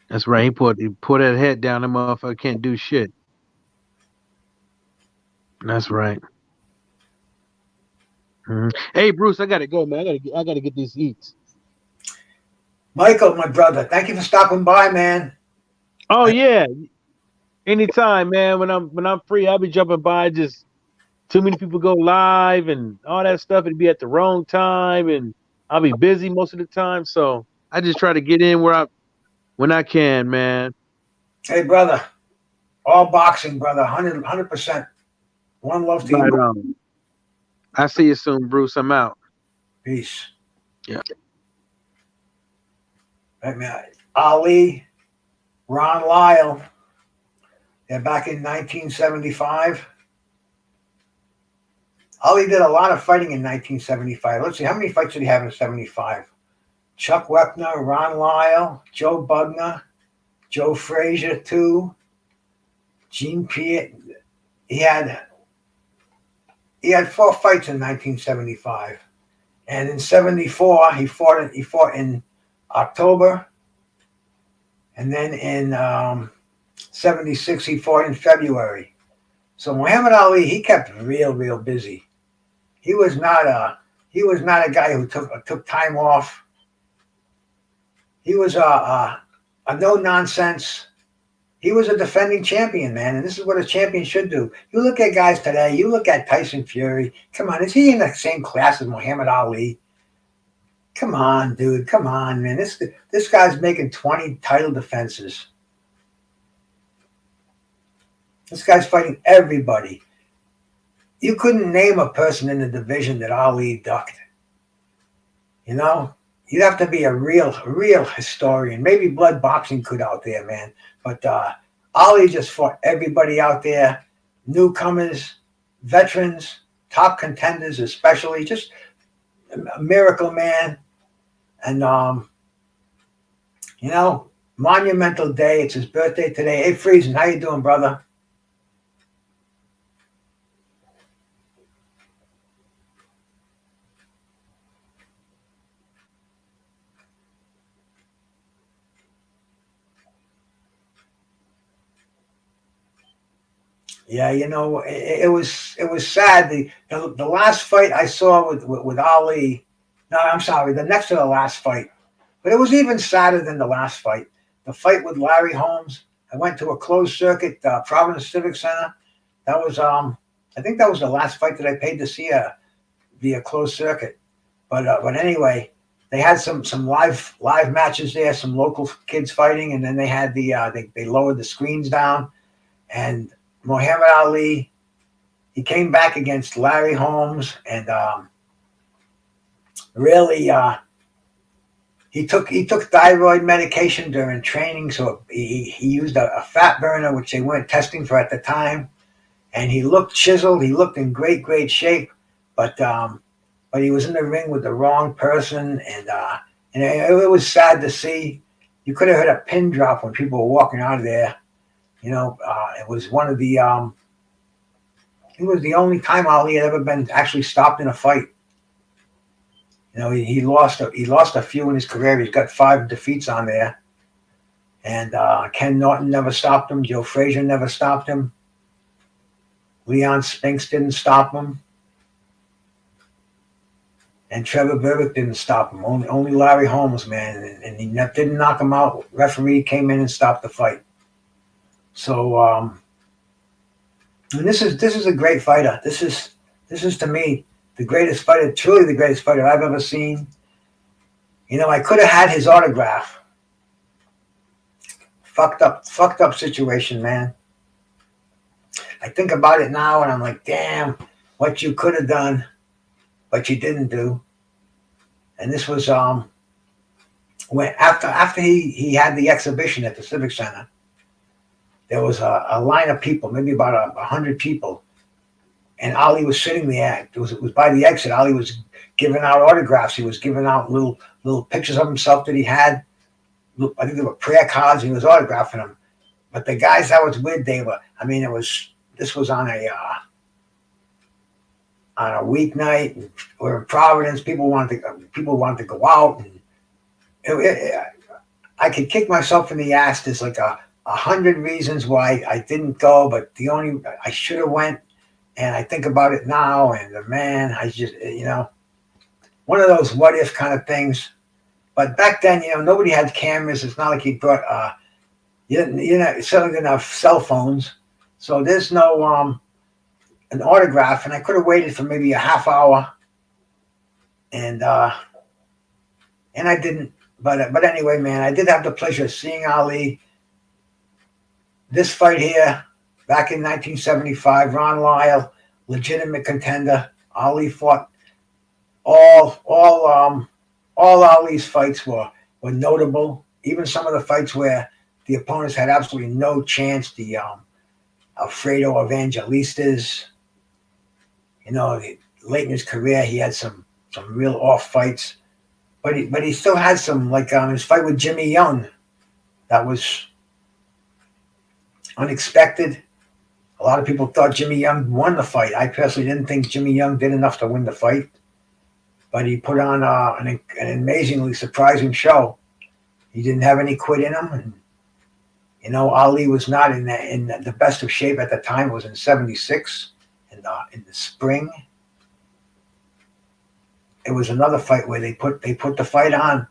That's right. He put that head down. The motherfucker can't do shit. That's right. Mm-hmm. Hey Bruce, I gotta go, man. I gotta get these eats. Michael, my brother, thank you for stopping by, man. Oh yeah. Anytime, man. When I'm free, I'll be jumping by. Just too many people go live and all that stuff. It'd be at the wrong time, and I'll be busy most of the time. So I just try to get in when I can, man. Hey, brother, all boxing, brother, 100%. One love to you. I see you soon, Bruce. I'm out. Peace. Yeah. Right, man. Ali, Ron Lyle. They're back in 1975. Ali did a lot of fighting in 1975. Let's see, how many fights did he have in 75? Chuck Wepner, Ron Lyle, Joe Bugner, Joe Frazier, too. Gene Piet. He had 4 fights in 1975. And in 74, he fought in October. And then in 76, he fought in February. So Muhammad Ali, he kept real busy. He was not a guy who took time off. He was a no nonsense. He was a defending champion, man, and this is what a champion should do. You look at guys today. You look at Tyson Fury. Come on, is he in the same class as Muhammad Ali? Come on, dude. Come on, man. This guy's making 20 title defenses. This guy's fighting everybody. You couldn't name a person in the division that Ali ducked. You know, you'd have to be a real historian. Maybe blood boxing could out there, man. But Ali just fought everybody out there, newcomers, veterans, top contenders, especially. Just a miracle man, and you know, monumental day. It's his birthday today. Hey, Friesen, how you doing, brother? Yeah, you know, it was sad. The last fight I saw with Ali. No, I'm sorry, the next to the last fight. But it was even sadder than the last fight. The fight with Larry Holmes. I went to a closed circuit, Providence Civic Center. That was I think that was the last fight that I paid to see via closed circuit. But anyway, they had some live matches there, some local kids fighting, and then they had they lowered the screens down, and Muhammad Ali, he came back against Larry Holmes, and really he took thyroid medication during training, so he used a fat burner, which they weren't testing for at the time, and he looked chiseled. He looked in great shape, but he was in the ring with the wrong person, and it was sad to see. You could have heard a pin drop when people were walking out of there. You know, it was one of the it was the only time Ali had ever been actually stopped in a fight. You know, he lost a few in his career. He's got 5 defeats on there, and Ken Norton never stopped him. Joe Frazier never stopped him. Leon Spinks didn't stop him, and Trevor Berbick didn't stop him. Only Larry Holmes, man, and he didn't knock him out. Referee came in and stopped the fight. So, and this is a great fighter. This is to me the greatest fighter, truly the greatest fighter I've ever seen. You know, I could have had his autograph. Fucked up situation, man. I think about it now, and I'm like, damn, what you could have done, but you didn't do. And this was when after he had the exhibition at the Civic Center. There was a line of people, maybe about 100 people, and Ali was sitting there. It was by the exit. Ali was giving out autographs. He was giving out little pictures of himself that he had. I think they were prayer cards. And he was autographing them. But the guys I was with, they were. I mean, this was on a weeknight. We're in Providence. People wanted to go out, and I could kick myself in the ass. There's like 100 reasons why I didn't go, but I should have went, and I think about it now, and man, I just, you know, one of those what if kind of things. But back then, you know, nobody had cameras. It's not like you brought, you certainly didn't have cell phones, so there's no an autograph, and I could have waited for maybe a half hour, and I didn't. But anyway, man, I did have the pleasure of seeing Ali. This fight here, back in 1975, Ron Lyle, legitimate contender. Ali fought all Ali's fights were notable. Even some of the fights where the opponents had absolutely no chance. The Alfredo Evangelistas, you know, late in his career, he had some real off fights, but he still had some, like his fight with Jimmy Young, that was unexpected. A lot of people thought Jimmy Young won the fight. I personally didn't think Jimmy Young did enough to win the fight, but he put on an amazingly surprising show. He didn't have any quit in him, and you know, Ali was not in the best of shape at the time. It was in '76 in the spring. It was another fight where they put the fight on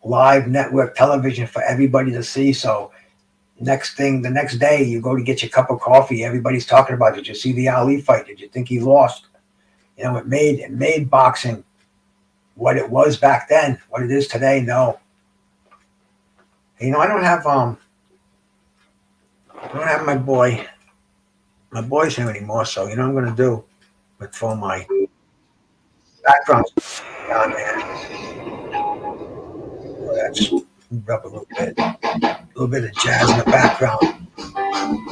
live network television for everybody to see. So the next day, you go to get your cup of coffee. Everybody's talking about, did you see the Ali fight? Did you think he lost? You know, it made boxing what it was back then. What it is today, no. You know, I don't have my boy my boy's here anymore, so you know what I'm gonna do with for my background down there. Just move up a little bit of jazz in the background.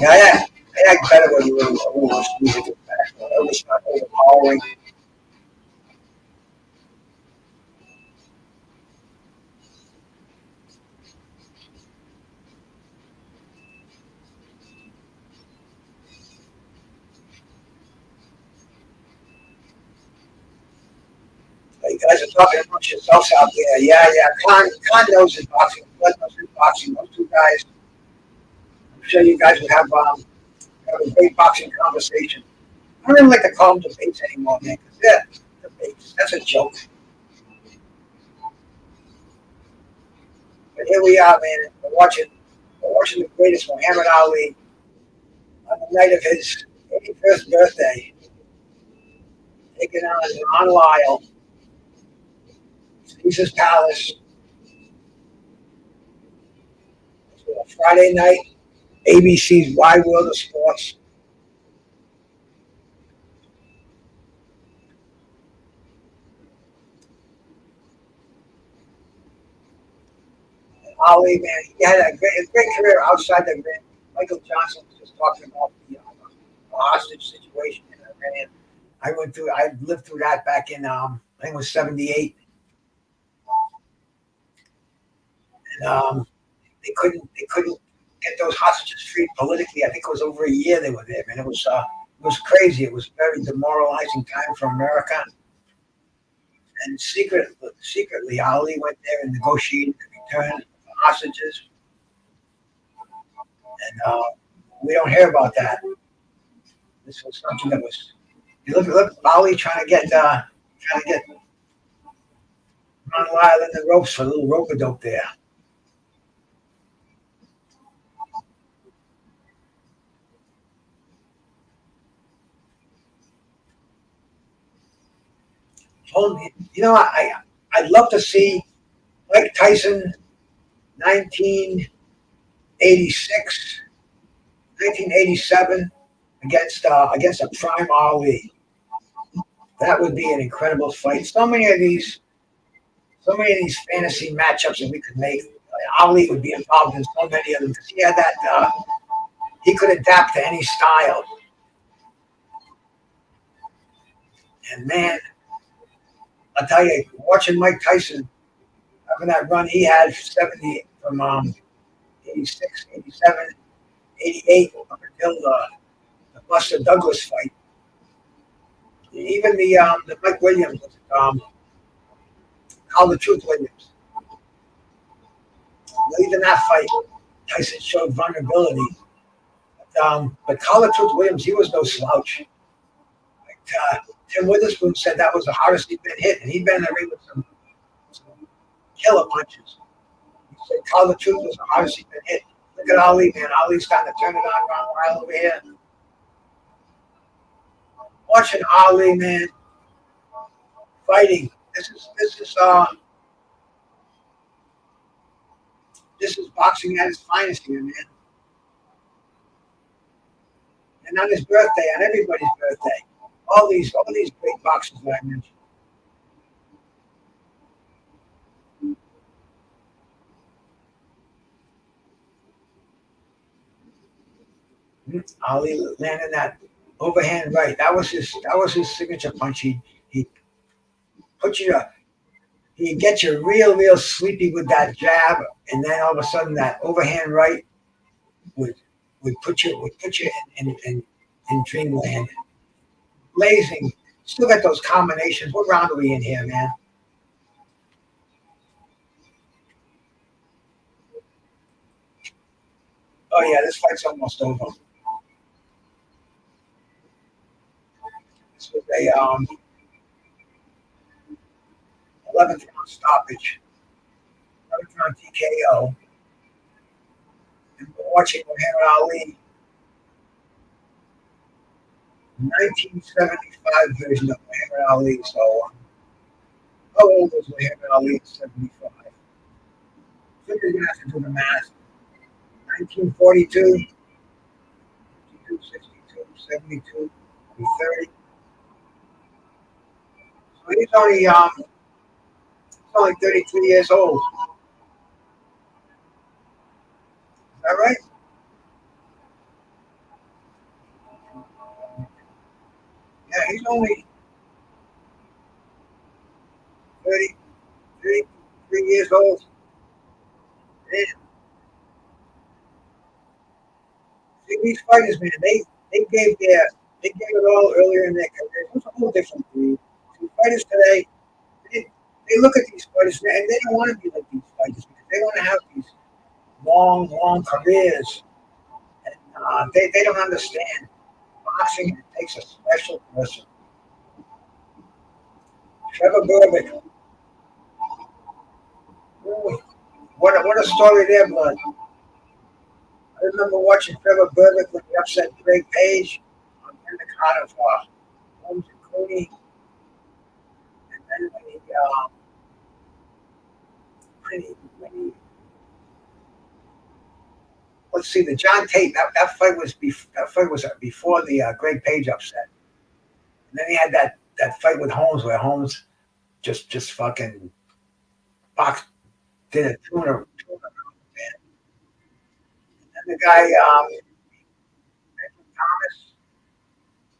Yeah. I act better when you watch music in the background. It's not overpowering. You guys are talking amongst yourselves out there. Yeah. Khan knows his boxing. Blood knows his boxing. Those two guys. I'm sure you guys would have a great boxing conversation. I don't even like to call them debates anymore, man. Because they're debates. That's a joke. But here we are, man. We're watching the greatest Muhammad Ali on the night of his 81st birthday, taking on Ron Lyle, Caesar's Palace. Friday night, ABC's Wide World of Sports. Ali, man, he had a great career outside the ring. Michael Johnson was just talking about the hostage situation in Iran. I lived through that back in, I think it was 78. And they couldn't get those hostages freed politically. I think it was over a year they were there, man. It was crazy. It was a very demoralizing time for America. And secretly, Ali went there and negotiated the return of the hostages. And we don't hear about that. This was something that was. You look, Ali trying to get Ron Lyle in the ropes for a little rope a dope there. You know, I'd love to see Mike Tyson, 1986, 1987, against a prime Ali. That would be an incredible fight. So many of these fantasy matchups that we could make. Ali would be involved in so many of them because he had that. He could adapt to any style. And man, I'll tell you, watching Mike Tyson having that run he had 70 from 86, 87, 88 up until the Buster Douglas fight. Even the Mike Williams, Call the Truth Williams. Even that fight, Tyson showed vulnerability. But Call the Truth Williams, he was no slouch. Like, Tim Witherspoon said that was the hardest he'd been hit, and he'd been in the ring with some killer punches. He said Call the Truth was the hardest he'd been hit. Look at Ali, man. Ali's starting to turn it on Ron Lyle over here. Watching Ali, man, fighting. This is boxing at its finest here, man. And on his birthday, on everybody's birthday, all these great boxers that I mentioned. Ali landing that overhand right. That was his signature punch. He put you he'd get you real sleepy with that jab, and then all of a sudden that overhand right would put you in dreamland. Blazing. Still got those combinations. What round are we in here, man? Oh yeah, this fight's almost over. This was a 11th round stoppage, 11th round TKO. And we're watching Muhammad Ali, 1975 version of Muhammad Ali. So, how old was Muhammad Ali in 75? So you're going to have to do the math. 1942, 62, 62, 72 to 30. So he's only 33 years old. Is that right? Yeah, he's only 30, 33 years old. Man, see, these fighters, man, they gave it all earlier in their career. It was a whole different breed. See, fighters today, they, they look at these fighters and they don't want to be like these fighters because they want to have these long careers. And they don't understand boxing. It takes a special person. Trevor Berbick. Ooh, what a story there, bud. I remember watching Trevor Berbick when he upset Greg Page in the card of Holmes and Cooney, and then when he let's see, the John Tate that fight was before the Greg Page upset, and then he had that fight with Holmes where Holmes just fucking boxed did a two in a row, man. And the guy Edwin Thomas,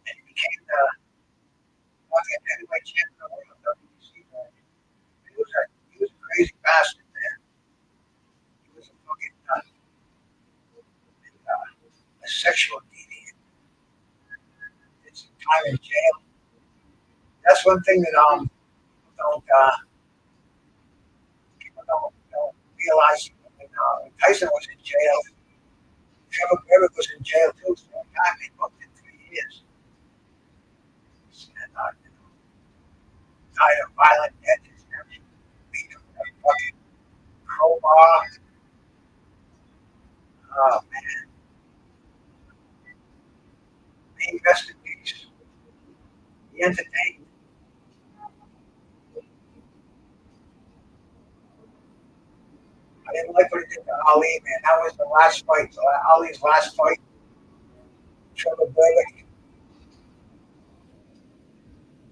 and he became the fucking heavyweight champion of the world, WBC. Man. He was a crazy bastard, man. He was a fucking nut, a sexual deviant. Did some time in jail. That's one thing that people don't realize. When Tyson was in jail, Trevor Berbick was in jail too. So one time they booked in 3 years. And died a violent death. His family beat him with a fucking crowbar. Oh man, he rest in peace. He entertained. I didn't like what he did to Ali, man. That was the last fight. So Ali's last fight. Trevor Berbick.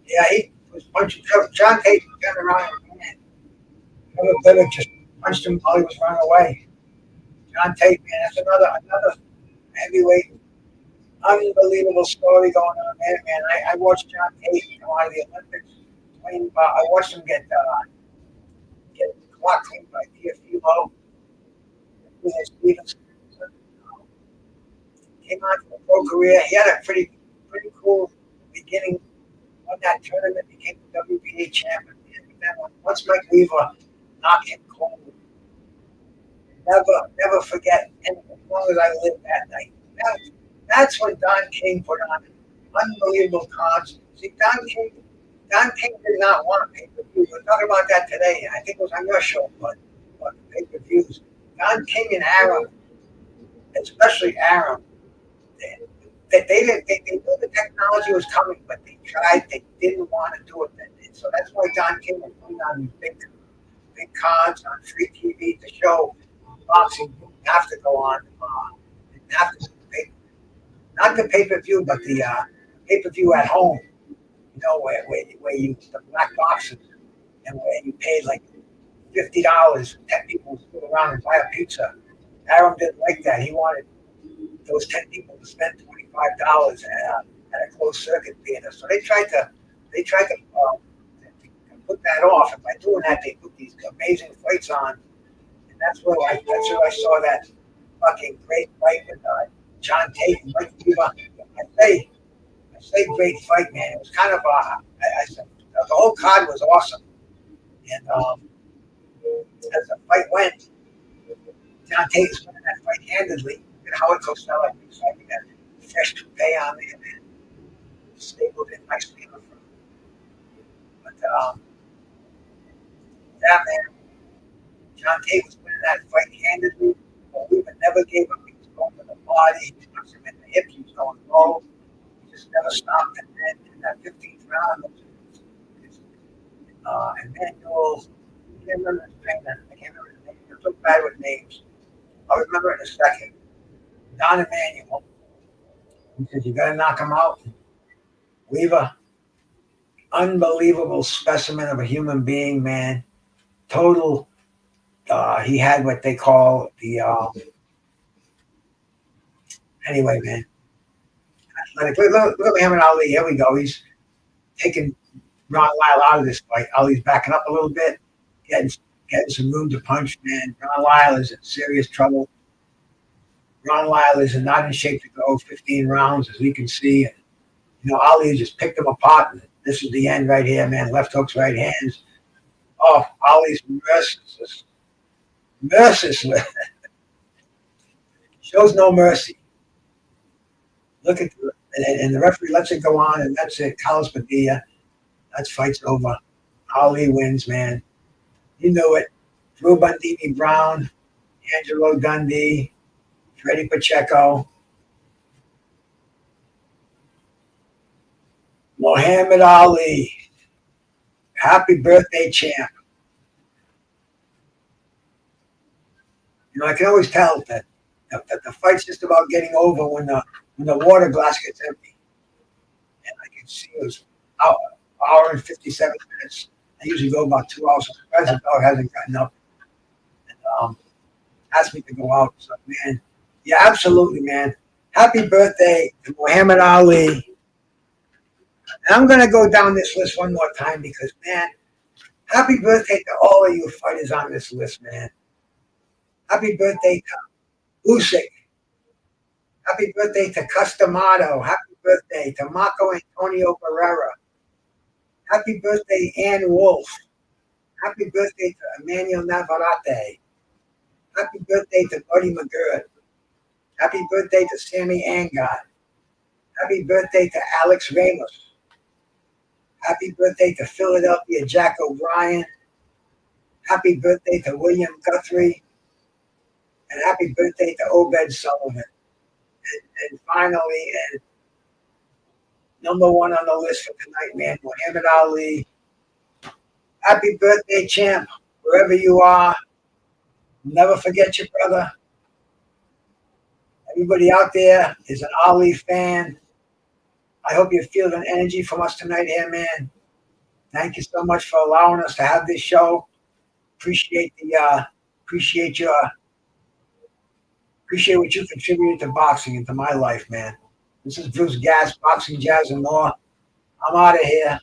Yeah, he was punching Trevor. John Tate turned around and ran. Trevor Berbick just punched him while he was running away. John Tate, man, that's another heavyweight, unbelievable story going on there, man. I watched John Tate come out of the Olympics. I watched him get clocked clean by Teofimo. Stevenson came on to a pro career. He had a pretty cool beginning. Won that tournament, became the WBA champion. And then once Mike Weaver knocked him cold, never forget. And as long as I lived that night, that's when Don King put on unbelievable cards. See, Don King did not want pay-per-view. We're talking about that today. I think it was on your show, but pay-per-views. Don King and Aram, especially Aram, they knew the technology was coming, but they didn't want to do it. And so that's why Don King was putting on these big cards on free TV to show boxing didn't have to go on, didn't have to pay, not the pay-per-view, but the pay-per-view at home. You know, where you the black boxes and where you paid like $50, 10 people would sit around and buy a pizza. Aram didn't like that. He wanted those 10 people to spend $25 at a closed circuit theater. So they tried to put that off, and by doing that, they put these amazing fights on, and that's where I saw that fucking great fight with John Tate and Mike Weaver. I say great fight, man. It was kind of I said the whole card was awesome, and as the fight went, John Tate is winning that fight handedly. And Howard Cosell, looks like he got a fresh toupee on there, man. Stapled in nicely in the front. But yeah, man, John Tate was winning that fight handedly. But Weaver never gave up. He was going to the body. He punched him in the hip. He was going low. He just never stopped. And then in that 15th round, Emmanuel, I can't remember his trainer. I can't remember his name. I'm so bad with names. I'll remember in a second. Don Emmanuel He says, you got to knock him out. Weaver, unbelievable specimen of a human being, man. Total. He had what they call the. Anyway, man. Look at Muhammad Ali. Here we go. He's taking Ron Lyle out of this fight. Ali's backing up a little bit, getting some room to punch, man. Ron Lyle is in serious trouble. Ron Lyle is not in shape to go 15 rounds, as we can see. And, Ali just picked him apart. And this is the end right here, man. Left hooks, right hands. Oh, Ali's merciless. Merciless. Shows no mercy. Look at and the referee lets it go on, and that's it. Carlos Padilla. That fight's over. Ali wins, man. You knew it. Drew Bundini Brown, Angelo Dundee, Freddie Pacheco, Muhammad Ali. Happy birthday, champ. I can always tell that the fight's just about getting over when the water glass gets empty. And I can see it was hour and 57 minutes. I usually go about 2 hours. I'm surprised the dog hasn't gotten up and asked me to go out. So, man, yeah, absolutely, man. Happy birthday to Muhammad Ali. And I'm going to go down this list one more time because, man, happy birthday to all of you fighters on this list, man. Happy birthday to Usyk. Happy birthday to Custamato. Happy birthday to Marco Antonio Barrera. Happy birthday, Ann Wolf. Happy birthday to Emmanuel Navarrete. Happy birthday to Buddy McGirt. Happy birthday to Sammy Angad. Happy birthday to Alex Ramos. Happy birthday to Philadelphia Jack O'Brien. Happy birthday to William Guthrie. And happy birthday to Obed Sullivan. And finally, and number one on the list for tonight, man, Muhammad Ali. Happy birthday, champ, wherever you are. Never forget your brother. Everybody out there is an Ali fan. I hope you feel the energy from us tonight here, man. Thank you so much for allowing us to have this show. Appreciate what you contributed to boxing and to my life, man. This is Bruce Gass, Boxing, Jazz, and More. I'm out of here.